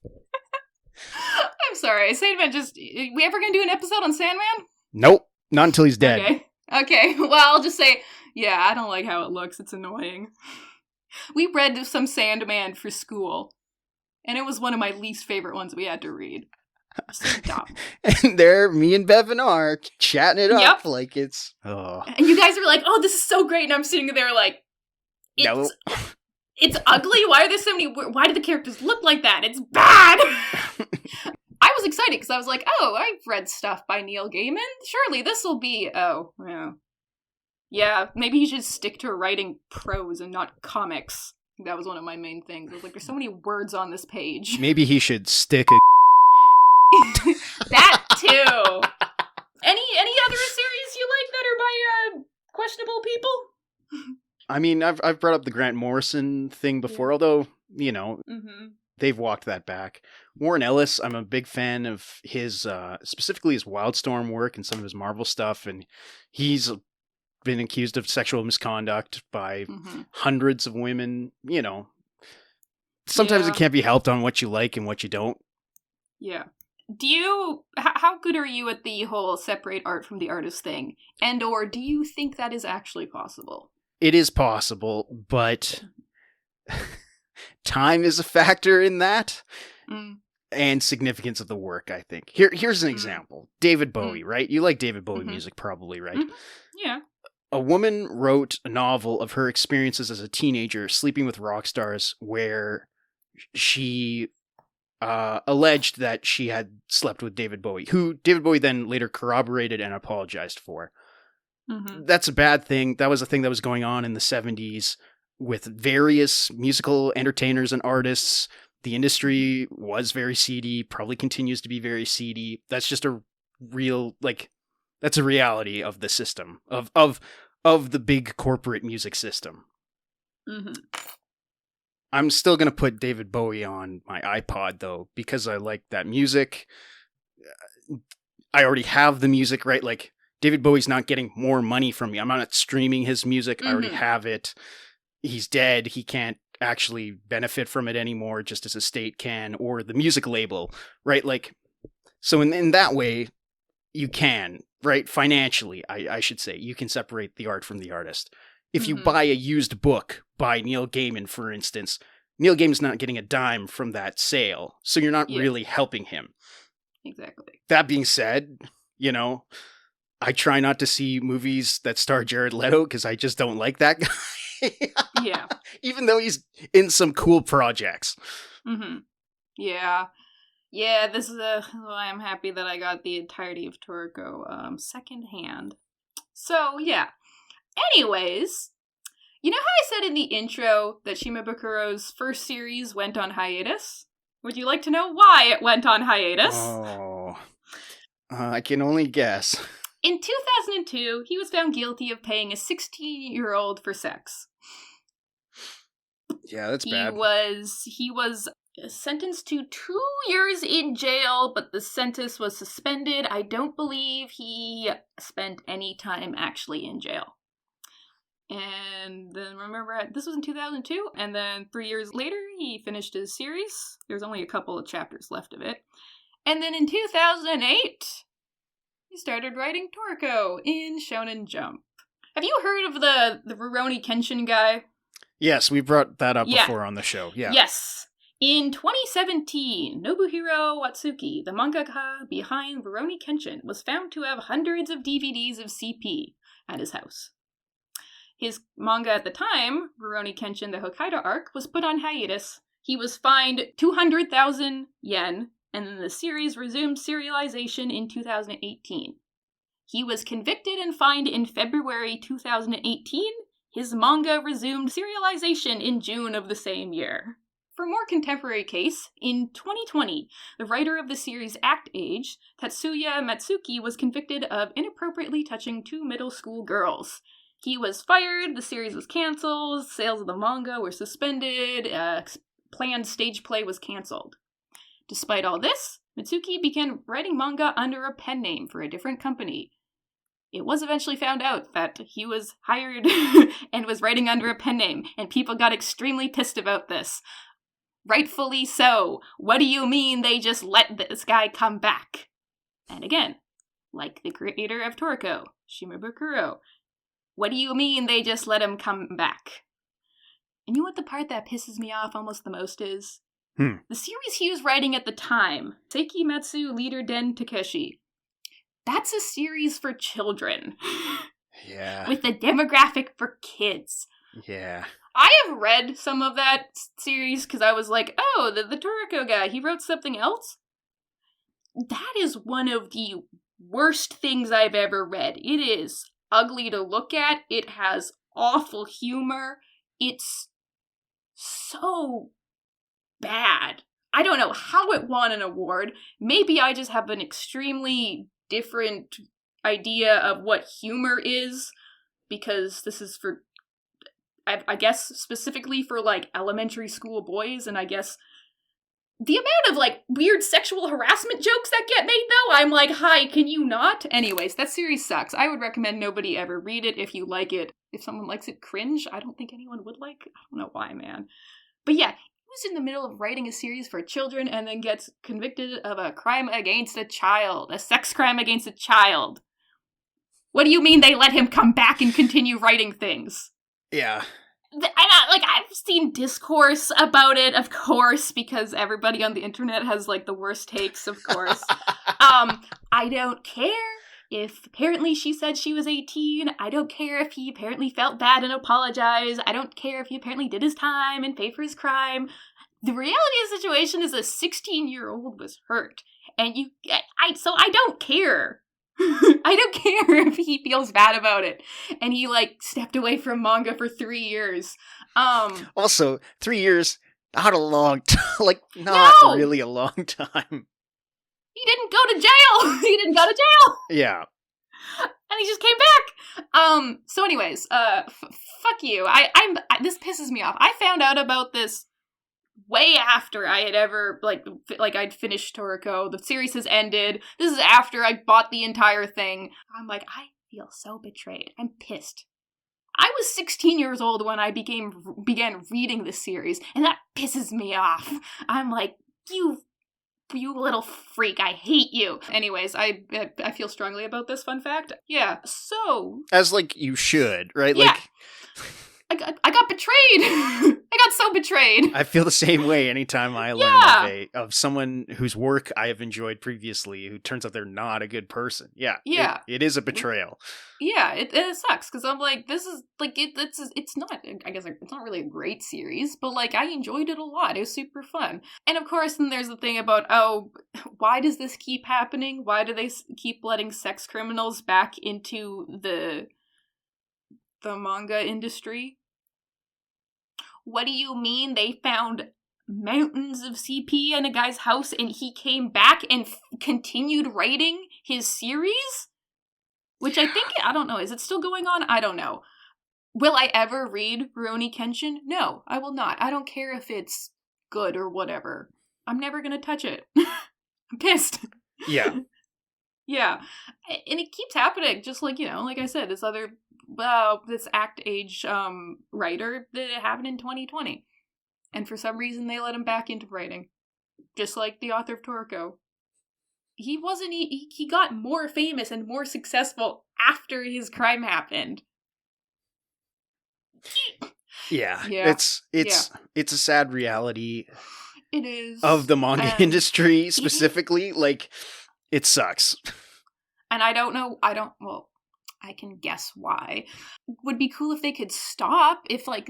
Speaker 1: I'm sorry, Sandman we ever gonna do an episode on Sandman?
Speaker 2: Nope. Not until he's dead.
Speaker 1: Okay. Well, I'll just say, yeah, I don't like how it looks. It's annoying. We read some Sandman for school, and it was one of my least favorite ones we had to read. So dumb.
Speaker 2: And there, me and Bevan are chatting it up like it's... Oh.
Speaker 1: And you guys are like, oh, this is so great, and I'm sitting there like, it's ugly? Why are there so many... Why do the characters look like that? It's bad! I was excited because I was like, oh, I've read stuff by Neil Gaiman. Surely this will be... Oh, yeah. Yeah, maybe he should stick to writing prose and not comics. That was one of my main things. I was like, there's so many words on this page.
Speaker 2: Maybe he should stick a...
Speaker 1: That too! Any other series you like that are by questionable people?
Speaker 2: I mean, I've brought up the Grant Morrison thing before, although, they've walked that back. Warren Ellis, I'm a big fan of his, specifically his Wildstorm work and some of his Marvel stuff, and he's been accused of sexual misconduct by hundreds of women, Sometimes it can't be helped on what you like and what you don't.
Speaker 1: Yeah. How good are you at the whole separate art from the artist thing? And or do you think that is actually possible?
Speaker 2: It is possible, but time is a factor in that. And significance of the work, I think. Here's an example. David Bowie, right? You like David Bowie music probably, right?
Speaker 1: Yeah.
Speaker 2: A woman wrote a novel of her experiences as a teenager sleeping with rock stars where she alleged that she had slept with David Bowie, who David Bowie then later corroborated and apologized for. That's a bad thing. That was a thing that was going on in the 70s with various musical entertainers and artists. The industry was very seedy, probably continues to be very seedy. That's just a real, that's a reality of the system, of the big corporate music system. I'm still going to put David Bowie on my iPod, though, because I like that music. I already have the music, right? Like, David Bowie's not getting more money from me. I'm not streaming his music. I already have it. He's dead. He can't actually benefit from it anymore, just as a state can, or the music label, right? Like, so in that way, you can, right? Financially, I should say, you can separate the art from the artist. If you buy a used book by Neil Gaiman, for instance, Neil Gaiman's not getting a dime from that sale, so you're not really helping him.
Speaker 1: Exactly.
Speaker 2: That being said, I try not to see movies that star Jared Leto because I just don't like that guy.
Speaker 1: Yeah.
Speaker 2: Even though he's in some cool projects.
Speaker 1: Mm-hmm. Yeah. Yeah, this is I'm happy that I got the entirety of Toriko secondhand. So, yeah. Anyways, you know how I said in the intro that Shimabukuro's first series went on hiatus? Would you like to know why it went on hiatus?
Speaker 2: Oh, I can only guess.
Speaker 1: In 2002, he was found guilty of paying a 16-year-old for sex.
Speaker 2: Yeah, that's bad.
Speaker 1: He was sentenced to 2 years in jail, but the sentence was suspended. I don't believe he spent any time actually in jail. And then remember, this was in 2002, and then 3 years later, he finished his series. There's only a couple of chapters left of it. And then in 2008, he started writing Toriko in Shonen Jump. Have you heard of the Rurouni Kenshin guy?
Speaker 2: Yes, we brought that up before on the show. Yeah.
Speaker 1: Yes. In 2017, Nobuhiro Watsuki, the mangaka behind Rurouni Kenshin, was found to have hundreds of DVDs of CP at his house. His manga at the time, Rurouni Kenshin the Hokkaido arc, was put on hiatus. He was fined 200,000 yen, and then the series resumed serialization in 2018. He was convicted and fined in February 2018. His manga resumed serialization in June of the same year. For a more contemporary case, in 2020, the writer of the series Act Age, Tatsuya Matsuki, was convicted of inappropriately touching 2 middle school girls. He was fired, the series was cancelled, sales of the manga were suspended, planned stage play was cancelled. Despite all this, Mitsuki began writing manga under a pen name for a different company. It was eventually found out that he was hired and was writing under a pen name, and people got extremely pissed about this. Rightfully so. What do you mean they just let this guy come back? And again, like the creator of Toriko, Shimabukuro, what do you mean they just let him come back? And you know what the part that pisses me off almost the most is? The series he was writing at the time, Seikimatsu Leader Den Takeshi, that's a series for children.
Speaker 2: Yeah.
Speaker 1: With a demographic for kids.
Speaker 2: Yeah.
Speaker 1: I have read some of that series because I was like, oh, the Toriko guy, he wrote something else? That is one of the worst things I've ever read. It is ugly to look at. It has awful humor. It's so bad. I don't know how it won an award. Maybe I just have an extremely different idea of what humor is, because this is for, I guess, specifically for, like, elementary school boys, and I guess the amount of, like, weird sexual harassment jokes that get made, though, I'm like, hi, can you not? Anyways, that series sucks. I would recommend nobody ever read it if you like it. If someone likes it, cringe. I don't think anyone would like it. I don't know why, man. But yeah, he was in the middle of writing a series for children and then gets convicted of a crime against a child. A sex crime against a child. What do you mean they let him come back and continue writing things?
Speaker 2: Yeah.
Speaker 1: I've seen discourse about it, of course, because everybody on the internet has, like, the worst takes, of course. I don't care if apparently she said she was 18. I don't care if he apparently felt bad and apologized. I don't care if he apparently did his time and paid for his crime. The reality of the situation is a 16-year-old was hurt. And so I don't care. I don't care if he feels bad about it. And he, like, stepped away from manga for 3 years.
Speaker 2: Also, 3 years, not a long time. Like, not really a long time.
Speaker 1: He didn't go to jail! Yeah. And he just came back! So anyways, fuck you. This pisses me off. I found out about this way after I had ever, like I'd finished Toriko. The series has ended. This is after I bought the entire thing. I'm like, I feel so betrayed. I'm pissed. I was 16 years old when I began reading this series, and that pisses me off. I'm like, you little freak, I hate you. Anyways, I feel strongly about this, fun fact. Yeah, so...
Speaker 2: As, like, you should, right?
Speaker 1: Yeah.
Speaker 2: Like...
Speaker 1: I got betrayed. I got so betrayed.
Speaker 2: I feel the same way anytime I learn of someone whose work I have enjoyed previously who turns out they're not a good person. Yeah. It is a betrayal.
Speaker 1: Yeah, it sucks because I'm like, this is like it's not. I guess it's not really a great series, but like I enjoyed it a lot. It was super fun. And of course, then there's the thing about why does this keep happening? Why do they keep letting sex criminals back into the manga industry? What do you mean they found mountains of CP in a guy's house and he came back and continued writing his series? Which I think, I don't know, is it still going on? I don't know. Will I ever read Rurouni Kenshin? No, I will not. I don't care if it's good or whatever. I'm never gonna touch it. I'm pissed.
Speaker 2: Yeah.
Speaker 1: Yeah. And it keeps happening, just like, like I said, this other this act age writer that it happened in 2020, and for some reason they let him back into writing, just like the author of Toriko. He got more famous and more successful after his crime happened.
Speaker 2: Yeah. It's a sad reality.
Speaker 1: It is
Speaker 2: of the manga industry specifically. Like, it sucks.
Speaker 1: And I can guess why. It would be cool if they could stop, if, like,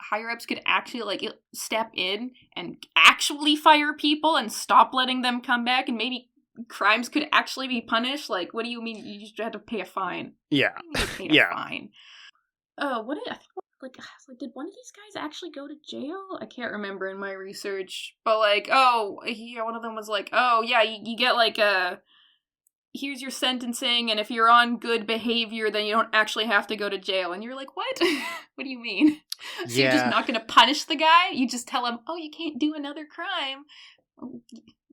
Speaker 1: higher-ups could actually, like, step in and actually fire people and stop letting them come back, and maybe crimes could actually be punished. Like, what do you mean you just have to pay a fine?
Speaker 2: Yeah.
Speaker 1: Pay a fine. Did one of these guys actually go to jail? I can't remember in my research. But, like, one of them was like, you get, like, here's your sentencing, and if you're on good behavior, then you don't actually have to go to jail. And you're like, what? What do you mean? So you're just not going to punish the guy? You just tell him, you can't do another crime.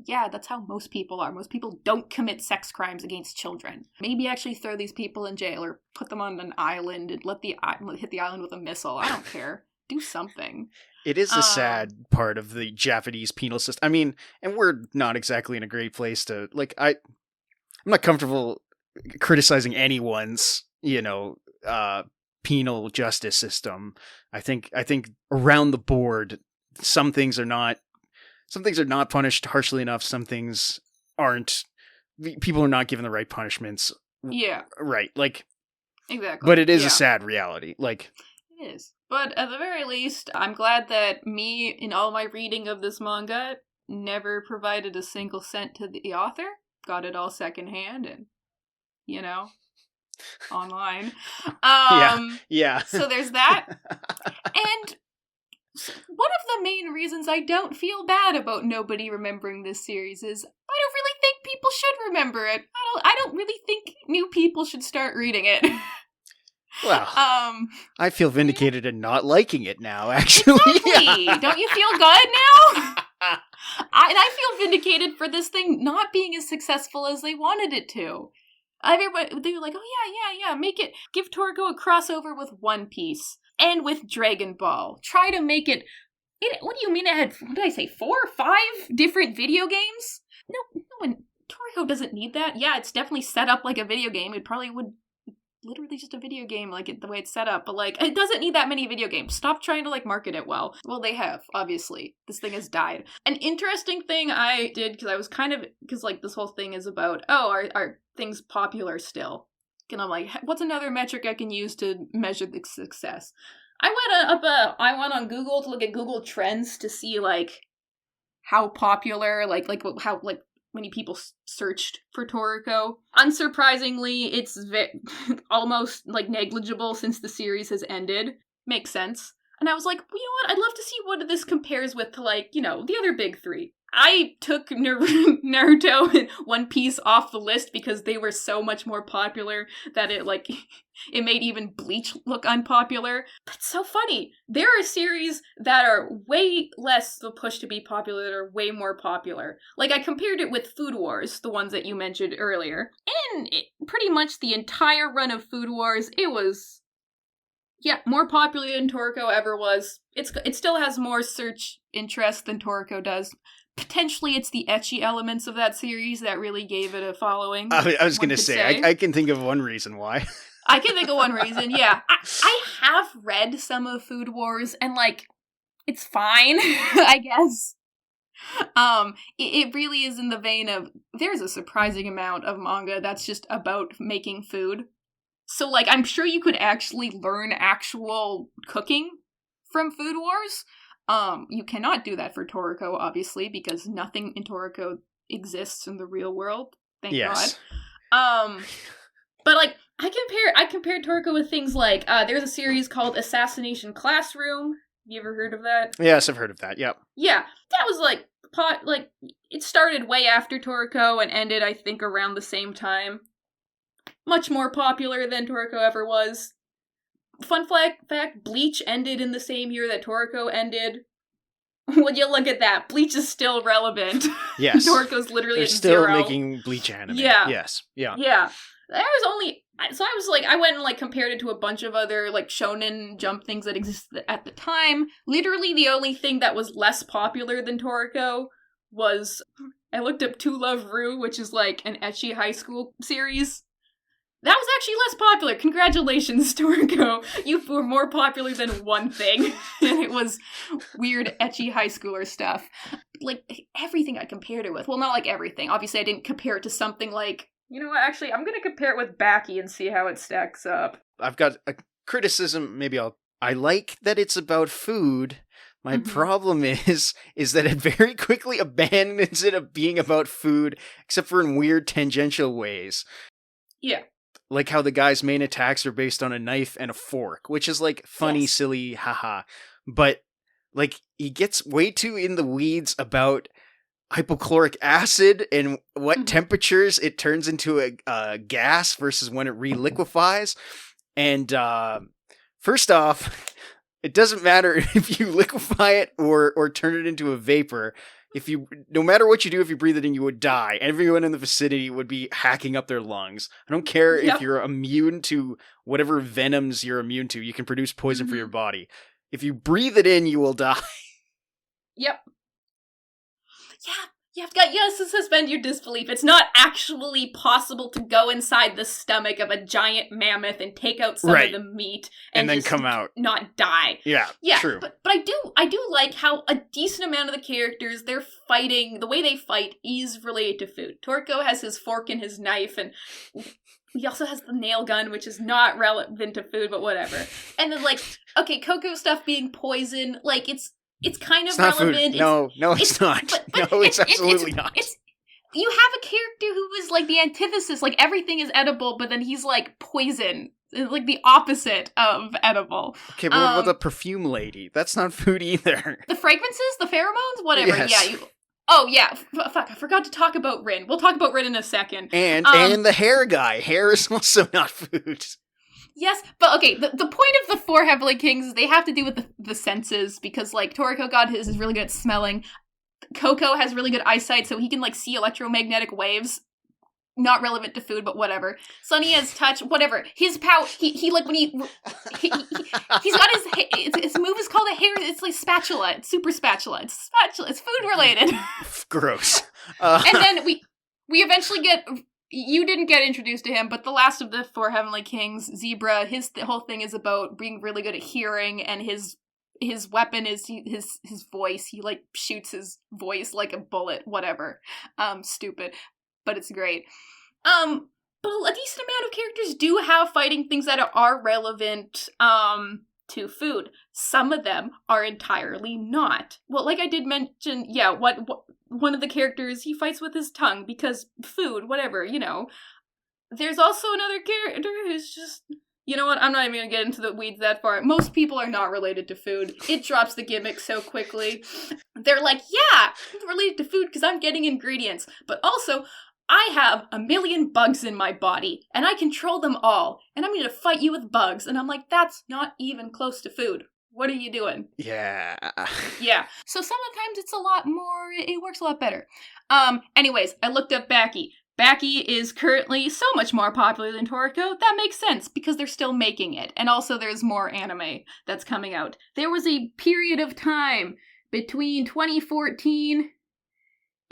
Speaker 1: Yeah, that's how most people are. Most people don't commit sex crimes against children. Maybe actually throw these people in jail or put them on an island and hit the island with a missile. I don't care. Do something.
Speaker 2: It is a sad part of the Japanese penal system. I mean, and we're not exactly in a great place to, like, I'm not comfortable criticizing anyone's, penal justice system. I think around the board, some things are not punished harshly enough. Some things aren't. People are not given the right punishments.
Speaker 1: Yeah.
Speaker 2: Right. Like,
Speaker 1: exactly.
Speaker 2: But it is a sad reality. Like,
Speaker 1: it is. But at the very least, I'm glad that me, in all my reading of this manga, never provided a single cent to the author. Got it all secondhand and, online.
Speaker 2: Yeah.
Speaker 1: So there's that. And one of the main reasons I don't feel bad about nobody remembering this series is I don't really think people should remember it. I don't really think new people should start reading it.
Speaker 2: Well, I feel vindicated in not liking it now, actually.
Speaker 1: Exactly. Don't you feel good now? I feel vindicated for this thing not being as successful as they wanted it to. Everybody, they were like, give Toriko a crossover with One Piece and with Dragon Ball. Try to make it, what do you mean it had, what did I say, 4 or 5 different video games? No one, Toriko doesn't need that. Yeah, it's definitely set up like a video game. It probably would literally just a video game, like the way it's set up, but like it doesn't need that many video games. Stop trying to like market it well. Well, they have, obviously. This thing has died. An interesting thing I did, because like this whole thing is about, are things popular still? And I'm like, what's another metric I can use to measure the success? I went on Google to look at Google Trends to see like how popular, how many people searched for Toriko. Unsurprisingly, it's almost like negligible since the series has ended. Makes sense. And I was like, you know what? I'd love to see what this compares with to, like, the other big 3. I took Naruto and One Piece off the list because they were so much more popular that it made even Bleach look unpopular. That's so funny. There are series that are way less of a push to be popular that are way more popular. Like, I compared it with Food Wars, the ones that you mentioned earlier. And pretty much the entire run of Food Wars, it was, more popular than Toriko ever was. It still has more search interest than Toriko does. Potentially it's the ecchi elements of that series that really gave it a following.
Speaker 2: I was going to say, I can think of one reason why.
Speaker 1: I can think of one reason, yeah. I have read some of Food Wars, and, like, it's fine, I guess. It really is in the vein of, there's a surprising amount of manga that's just about making food. So, like, I'm sure you could actually learn actual cooking from Food Wars. You cannot do that for Toriko, obviously, because nothing in Toriko exists in the real world. Thank God. But, like, I compared Toriko with things like, there's a series called Assassination Classroom. You ever heard of that?
Speaker 2: Yes, I've heard of that, yep.
Speaker 1: Yeah, that was, like, it started way after Toriko and ended, I think, around the same time. Much more popular than Toriko ever was. Fun fact, Bleach ended in the same year that Toriko ended. Would you look at that? Bleach is still relevant.
Speaker 2: Yes.
Speaker 1: Toriko's literally
Speaker 2: They're
Speaker 1: at
Speaker 2: still
Speaker 1: 0.
Speaker 2: making Bleach anime.
Speaker 1: Yeah.
Speaker 2: Yes. Yeah.
Speaker 1: Yeah. I went and, like, compared it to a bunch of other, like, shonen jump things that existed at the time. Literally the only thing that was less popular than Toriko was, I looked up To Love Ru, which is, like, an ecchi high school series. That was actually less popular. Congratulations, Toriko. You were more popular than one thing. And it was weird, ecchi high schooler stuff. Like, everything I compared it with. Well, not like everything. Obviously, I didn't compare it to something like, you know what, actually, I'm going to compare it with Baki and see how it stacks up.
Speaker 2: I've got a criticism, I like that it's about food. My problem is that it very quickly abandons it of being about food, except for in weird tangential ways.
Speaker 1: Yeah.
Speaker 2: Like how the guy's main attacks are based on a knife and a fork, which is, like, funny, silly, haha. But, like, he gets way too in the weeds about hypochloric acid and what temperatures it turns into a gas versus when it reliquefies. And first off, it doesn't matter if you liquefy it or turn it into a vapor. No matter what you do, if you breathe it in, you would die. Everyone in the vicinity would be hacking up their lungs. I don't care if you're immune to whatever venoms you're immune to. You can produce poison for your body. If you breathe it in, you will die.
Speaker 1: Yep. Yeah. You have to suspend your disbelief. It's not actually possible to go inside the stomach of a giant mammoth and take out some of the meat and then come out, not die.
Speaker 2: Yeah, true.
Speaker 1: But I do like how a decent amount of the characters, they're fighting, the way they fight is related to food. Toriko has his fork and his knife, and he also has the nail gun, which is not relevant to food, but whatever. And then, like, okay, Coco stuff being poison, like, it's kind of relevant.
Speaker 2: No, it's not. But it's absolutely not.
Speaker 1: You have a character who is, like, the antithesis. Like, everything is edible, but then he's, like, poison. It's, like, the opposite of edible.
Speaker 2: Okay, but what about the perfume lady? That's not food either.
Speaker 1: The fragrances? The pheromones? Whatever.
Speaker 2: Yes.
Speaker 1: Yeah. Fuck, I forgot to talk about Rin. We'll talk about Rin in a second.
Speaker 2: And the hair guy. Hair is also not food.
Speaker 1: Yes, but okay, the point of the 4 Heavenly Kings is they have to do with the senses, because, like, Toriko got his is really good at smelling. Coco has really good eyesight, so he can, like, see electromagnetic waves. Not relevant to food, but whatever. Sunny has touch, whatever. His power, he like, when he's got his move is called a hair, it's like spatula, it's super spatula, it's food related.
Speaker 2: Gross.
Speaker 1: And then we eventually get... You didn't get introduced to him, but the last of the 4 Heavenly Kings, Zebra, the whole thing is about being really good at hearing, and his weapon is his voice. He, like, shoots his voice like a bullet, whatever. Stupid, but it's great. But a decent amount of characters do have fighting things that are relevant, to food. Some of them are entirely not. Well, like I did mention, one of the characters, he fights with his tongue because food, whatever, you know. There's also another character who's just, you know what, I'm not even going to get into the weeds that far. Most people are not related to food. It drops the gimmick so quickly. They're like, yeah, I'm related to food because I'm getting ingredients. But also, I have 1 million bugs in my body, and I control them all, and I'm going to fight you with bugs. And I'm like, that's not even close to food. What are you doing?
Speaker 2: Yeah.
Speaker 1: Yeah. So sometimes it's a lot more, it works a lot better. Anyways, I looked up Baki. Baki is currently so much more popular than Toriko. That makes sense, because they're still making it. And also there's more anime that's coming out. There was a period of time between 2014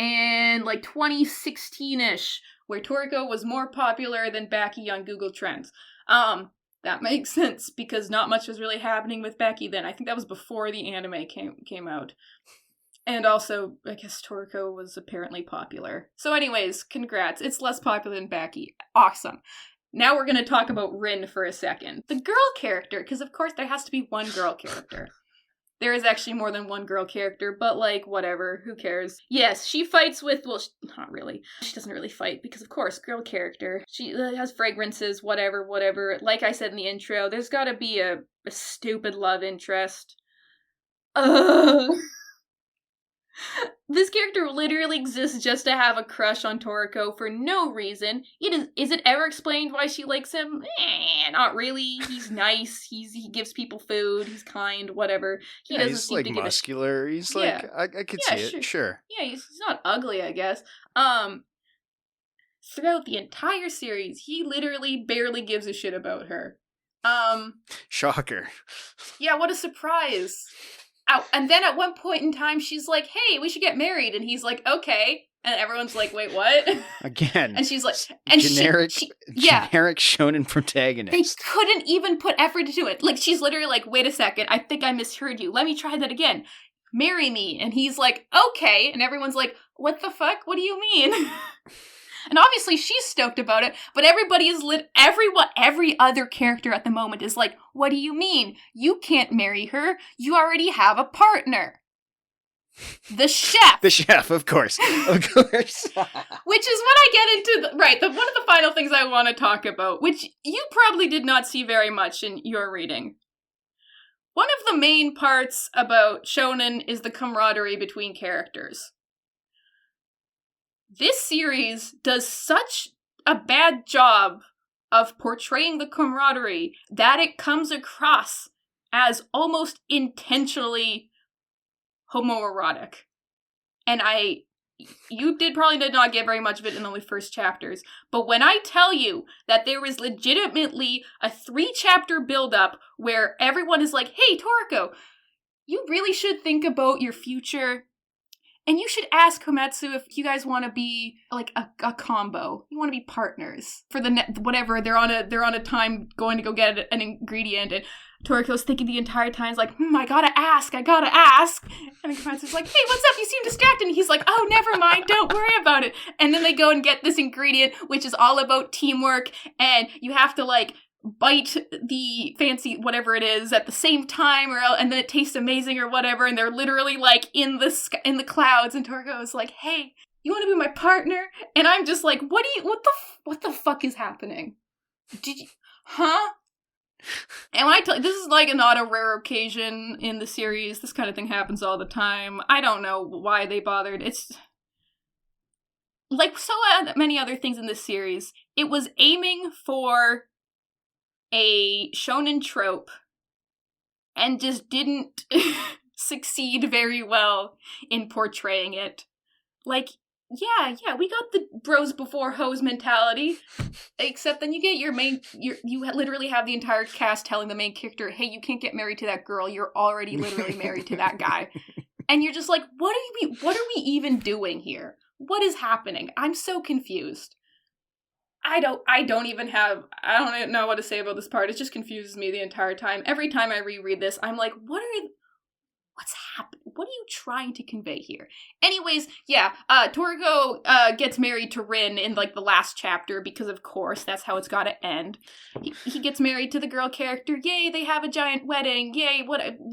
Speaker 1: and like 2016-ish, where Toriko was more popular than Becky on Google Trends. That makes sense, because not much was really happening with Becky then. I think that was before the anime came out. And also, I guess Toriko was apparently popular. So anyways, congrats. It's less popular than Becky. Awesome. Now we're going to talk about Rin for a second. The girl character, because of course there has to be one girl character. There is actually more than one girl character, but like, whatever, who cares? Yes, she fights with, well, not really. She doesn't really fight, because of course, girl character. She has fragrances, whatever. Like I said in the intro, there's gotta be a stupid love interest. This character literally exists just to have a crush on Toriko for no reason. Is it ever explained why she likes him? Not really. He's nice. He gives people food. He's kind. Whatever.
Speaker 2: He's like muscular. He's like I could see it. Sure.
Speaker 1: Yeah, he's not ugly, I guess. Throughout the entire series, he literally barely gives a shit about her.
Speaker 2: Shocker.
Speaker 1: Yeah, what a surprise. And then at one point in time, she's like, hey, we should get married. And he's like, okay. And everyone's like, wait, what?
Speaker 2: Again.
Speaker 1: And she's like, and generic
Speaker 2: shonen protagonist.
Speaker 1: They couldn't even put effort into it. Like, she's literally like, wait a second, I think I misheard you. Let me try that again. Marry me. And he's like, okay. And everyone's like, what the fuck? What do you mean? And obviously she's stoked about it, but everybody is every other character at the moment is like, what do you mean? You can't marry her. You already have a partner. The chef.
Speaker 2: The chef, of course. Of course.
Speaker 1: Which is when I get into, one of the final things I want to talk about, which you probably did not see very much in your reading. One of the main parts about shonen is the camaraderie between characters. This series does such a bad job of portraying the camaraderie that it comes across as almost intentionally homoerotic. And you probably did not get very much of it in the first chapters, but when I tell you that there is legitimately a 3-chapter build-up where everyone is like, hey, Toriko, you really should think about your future. And you should ask Komatsu if you guys want to be like a combo. You want to be partners for whatever. They're on a time going to go get an ingredient, and Toriko's thinking the entire time, like, I gotta ask. And Komatsu's like, hey, what's up? You seem distracted. And he's like, oh, never mind. Don't worry about it. And then they go and get this ingredient, which is all about teamwork, and you have to like bite the fancy whatever it is at the same time, and then it tastes amazing or whatever, and they're literally like in the clouds, and Toriko is like, hey, you want to be my partner? And I'm just like, what the fuck is happening? Did you and when I tell you, this is like not a rare occasion in the series. This kind of thing happens all the time. I don't know why they bothered. It's like so many other things in this series. It was aiming for a shonen trope and just didn't succeed very well in portraying it. Like, yeah, we got the bros before hoes mentality, except then you get you literally have the entire cast telling the main character, hey, you can't get married to that girl, you're already literally married to that guy. And you're just like, what are we even doing here? What is happening? I'm so confused. I don't know what to say about this part. It just confuses me the entire time. Every time I reread this, I'm like, what's happening? What are you trying to convey here? Anyways, yeah, Toriko gets married to Rin in like the last chapter because of course that's how it's gotta end. He gets married to the girl character. Yay, they have a giant wedding. Yay,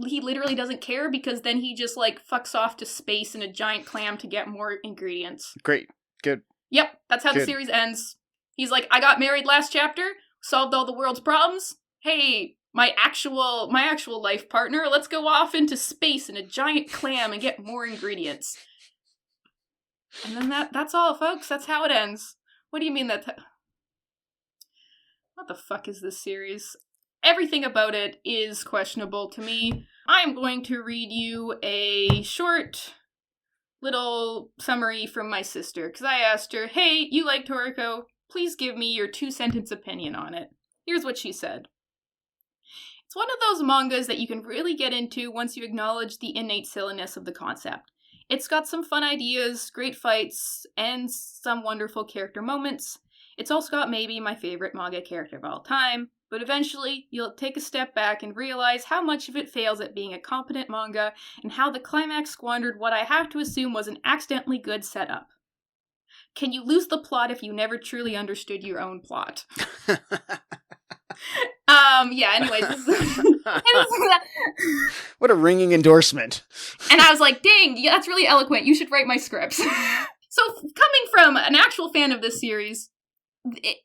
Speaker 1: he literally doesn't care because then he just like fucks off to space in a giant clam to get more ingredients.
Speaker 2: Great. Good.
Speaker 1: Yep, that's how the series ends. He's like, I got married last chapter, solved all the world's problems. Hey, my actual life partner, let's go off into space in a giant clam and get more ingredients. And then that's all, folks. That's how it ends. What do you mean that? What the fuck is this series? Everything about it is questionable to me. I'm going to read you a short little summary from my sister, because I asked her, hey, you like Toriko? Please give me your 2-sentence opinion on it. Here's what she said. It's one of those mangas that you can really get into once you acknowledge the innate silliness of the concept. It's got some fun ideas, great fights, and some wonderful character moments. It's also got maybe my favorite manga character of all time, but eventually you'll take a step back and realize how much of it fails at being a competent manga, and how the climax squandered what I have to assume was an accidentally good setup. Can you lose the plot if you never truly understood your own plot? Anyways.
Speaker 2: What a ringing endorsement.
Speaker 1: And I was like, dang, that's really eloquent. You should write my scripts. So, coming from an actual fan of this series,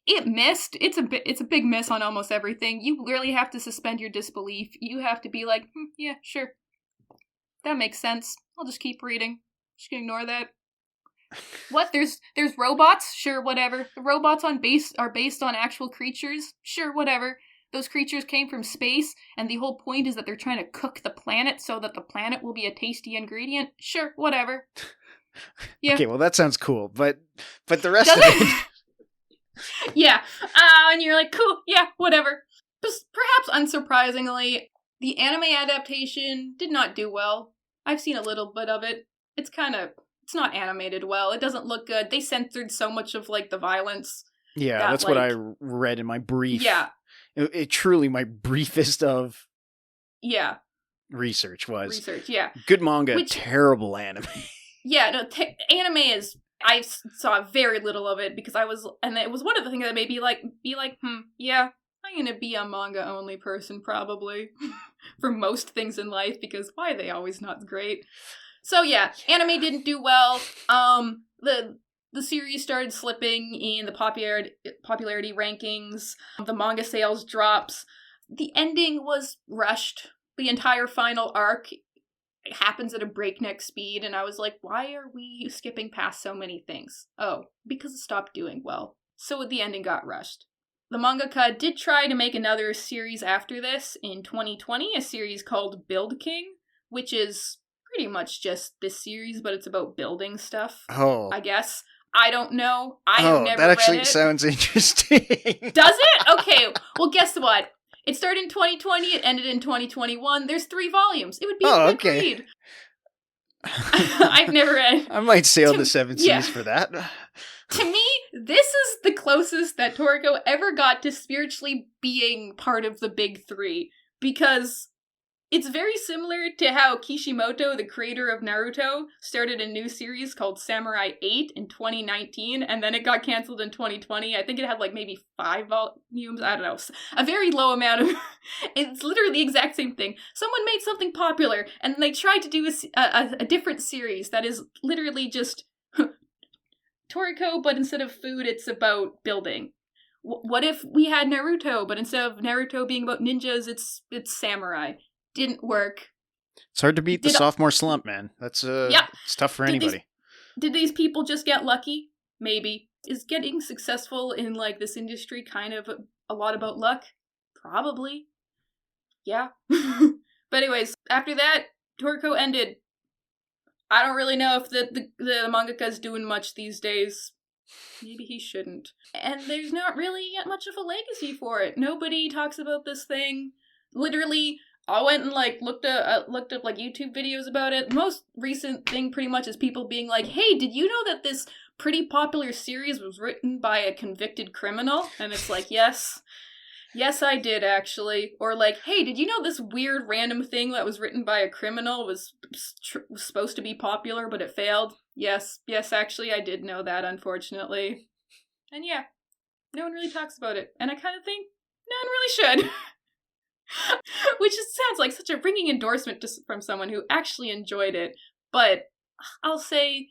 Speaker 1: it missed. It's a big miss on almost everything. You really have to suspend your disbelief. You have to be like, yeah, sure. That makes sense. I'll just keep reading. Just gonna ignore that. What? There's robots? Sure, whatever. The robots are based on actual creatures? Sure, whatever. Those creatures came from space, and the whole point is that they're trying to cook the planet so that the planet will be a tasty ingredient? Sure, whatever. Yeah.
Speaker 2: Okay, well that sounds cool, but the rest of it...
Speaker 1: Yeah. And you're like, cool, yeah, whatever. Perhaps unsurprisingly, the anime adaptation did not do well. I've seen a little bit of it. It's not animated well. It doesn't look good. They censored so much of, like, the violence.
Speaker 2: Yeah, that's what I read in my brief.
Speaker 1: Yeah.
Speaker 2: It truly, my briefest of
Speaker 1: research, yeah.
Speaker 2: Good manga, terrible anime.
Speaker 1: Yeah, no, anime is... I saw very little of it because and it was one of the things that made me yeah, I'm gonna be a manga-only person, probably. For most things in life, because why are they always not great? So yeah, anime didn't do well. The series started slipping in the popularity rankings. The manga sales drops. The ending was rushed. The entire final arc happens at a breakneck speed, and I was like, why are we skipping past so many things? Oh, because it stopped doing well. So the ending got rushed. The mangaka did try to make another series after this in 2020, a series called Build King, which is pretty much just this series, but it's about building stuff.
Speaker 2: Oh.
Speaker 1: I guess. I don't know. I have never read it.
Speaker 2: That actually sounds interesting.
Speaker 1: Does it? Okay. Well, guess what? It started in 2020, it ended in 2021. There's 3 volumes. It would be a good read. I've never read.
Speaker 2: I might sail the 7 seas for that.
Speaker 1: To me, this is the closest that Toriko ever got to spiritually being part of the big 3. Because it's very similar to how Kishimoto, the creator of Naruto, started a new series called Samurai 8 in 2019, and then it got canceled in 2020. I think it had like maybe 5 volumes, I don't know. A very low amount of... It's literally the exact same thing. Someone made something popular, and they tried to do a different series that is literally just Toriko, but instead of food, it's about building. What if we had Naruto, but instead of Naruto being about ninjas, it's samurai? Didn't work.
Speaker 2: It's hard to beat the sophomore slump, man. That's it's tough for anybody.
Speaker 1: Did these people just get lucky? Maybe. Is getting successful in like this industry kind of a lot about luck? Probably. Yeah. But anyways, after that, Toriko ended. I don't really know if the mangaka's doing much these days. Maybe he shouldn't. And there's not really much of a legacy for it. Nobody talks about this thing. Literally, I went and like looked up like YouTube videos about it. The most recent thing pretty much is people being like, hey, did you know that this pretty popular series was written by a convicted criminal? And it's like, yes, I did actually. Or like, hey, did you know this weird random thing that was written by a criminal was supposed to be popular, but it failed? Yes, actually I did know that, unfortunately. And yeah, no one really talks about it. And I kind of think no one really should. Which sounds like such a ringing endorsement from someone who actually enjoyed it. But I'll say,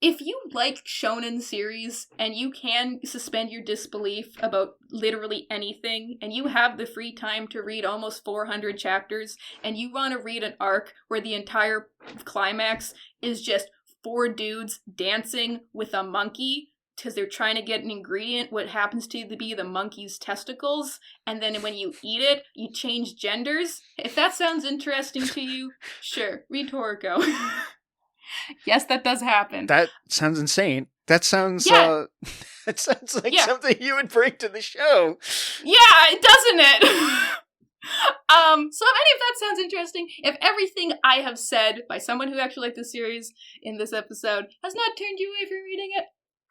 Speaker 1: if you like shonen series and you can suspend your disbelief about literally anything, and you have the free time to read almost 400 chapters, and you want to read an arc where the entire climax is just 4 dudes dancing with a monkey because they're trying to get an ingredient, what happens to be the monkey's testicles, and then when you eat it, you change genders. If that sounds interesting to you, sure, read Toriko. Yes, that does happen.
Speaker 2: That sounds insane. That sounds that sounds like something you would bring to the show.
Speaker 1: Yeah, doesn't it? So if any of that sounds interesting, if everything I have said by someone who actually liked the series in this episode has not turned you away from reading it,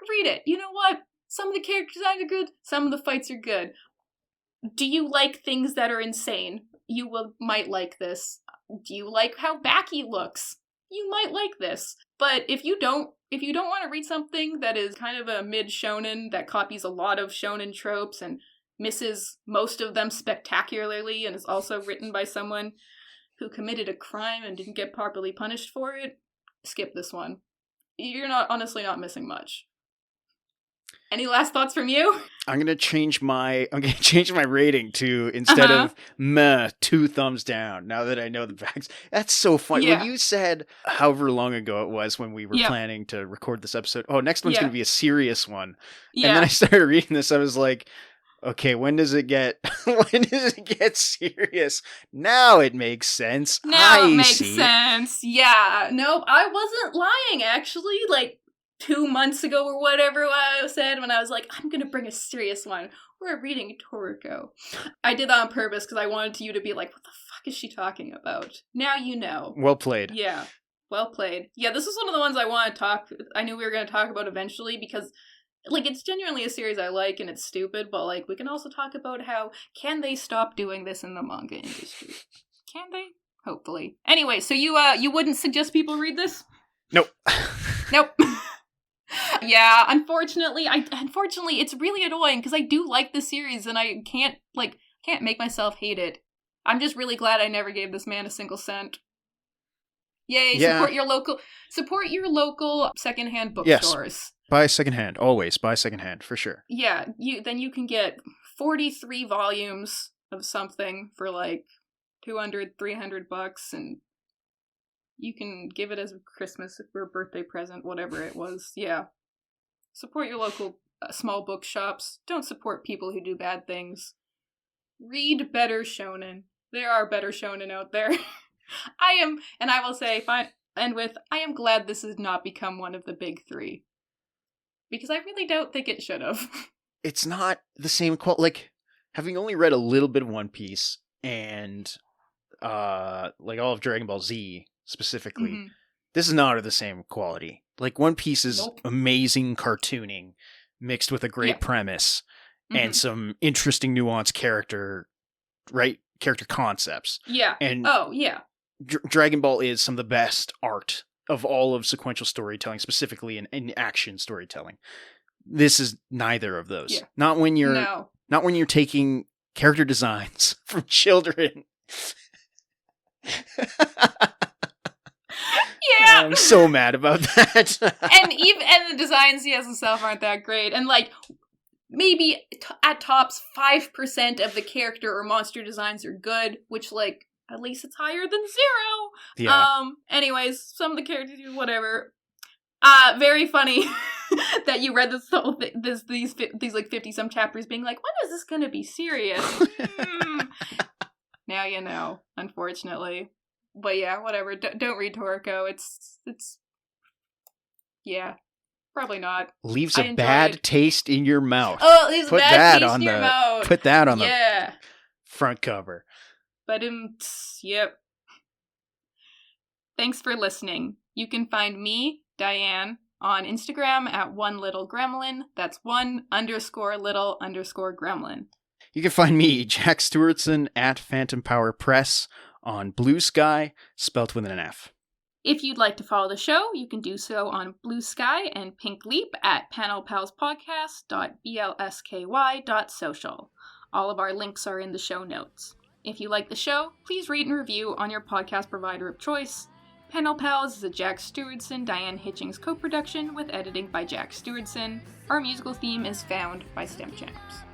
Speaker 1: read it. You know what? Some of the character designs are good, some of the fights are good. Do you like things that are insane? You might like this. Do you like how Baki looks? You might like this. But if you don't want to read something that is kind of a mid-shonen that copies a lot of shonen tropes and misses most of them spectacularly and is also written by someone who committed a crime and didn't get properly punished for it, skip this one. You're honestly not missing much. Any last thoughts from you?
Speaker 2: I'm gonna change my rating to, instead of meh, 2 thumbs down. Now that I know the facts, that's so funny.
Speaker 1: Yeah.
Speaker 2: When you said however long ago it was when we were planning to record this episode, next one's gonna be a serious one, and then I started reading this. I was like, okay, when does it get serious? Now it makes sense.
Speaker 1: Now it makes sense. Yeah. Nope, I wasn't lying, actually. Like 2 months ago or whatever I said when I was like, I'm gonna bring a serious one. We're reading Toriko. I did that on purpose because I wanted you to be like, what the fuck is she talking about? Now you know.
Speaker 2: Well played.
Speaker 1: Yeah. Well played. Yeah, this is one of the ones I knew we were going to talk about eventually because like, it's genuinely a series I like, and it's stupid, but, like, we can also talk about how, can they stop doing this in the manga industry? Can they? Hopefully. Anyway, so you wouldn't suggest people read this?
Speaker 2: Nope.
Speaker 1: Nope. Yeah, unfortunately, it's really annoying, because I do like the series, and I can't make myself hate it. I'm just really glad I never gave this man a single cent. Yay, yeah. Support your local secondhand bookstores. Yes.
Speaker 2: Buy secondhand, always buy secondhand, for sure.
Speaker 1: Yeah, then you can get 43 volumes of something for like $200-$300, and you can give it as a Christmas or a birthday present, whatever it was. Yeah. Support your local small bookshops. Don't support people who do bad things. Read better shonen. There are better shonen out there. I am glad this has not become one of the big 3. Because I really don't think it should have.
Speaker 2: It's not the same quality. Like, having only read a little bit of One Piece and like all of Dragon Ball Z specifically, this is not of the same quality. Like, One Piece is amazing cartooning mixed with a great premise and some interesting nuanced character concepts. Yeah. And Dragon Ball is some of the best art of all of sequential storytelling, specifically in action storytelling. This is neither of those. Yeah. Not when you're taking character designs from children. Yeah. I'm so mad about that.
Speaker 1: and the designs he has himself aren't that great. And like maybe at tops 5% of the character or monster designs are good, which like at least it's higher than 0. Yeah. Anyways, some of the characters do whatever. Very funny that you read this whole these like 50 some chapters being like, when is this gonna be serious? Now you know, unfortunately. But yeah, whatever. Don't read Toriko. It's yeah, probably not.
Speaker 2: Leaves a bad taste in your mouth.
Speaker 1: Oh, it leaves a bad taste in your mouth.
Speaker 2: Put that on the front cover.
Speaker 1: But yep. Thanks for listening. You can find me, Diane, on Instagram at @onelittlegremlin. That's 1_little_gremlin.
Speaker 2: You can find me, Jack Stewartson, at Phantom Power Press on Bluesky, spelt with an F.
Speaker 1: If you'd like to follow the show, you can do so on Bluesky and Pink Leap at panelpalspodcast.bsky.social. All of our links are in the show notes. If you like the show, please rate and review on your podcast provider of choice. Panel Pals is a Jack Stewardson, Diane Hitchings co-production with editing by Jack Stewardson. Our musical theme is found by Stemchamps.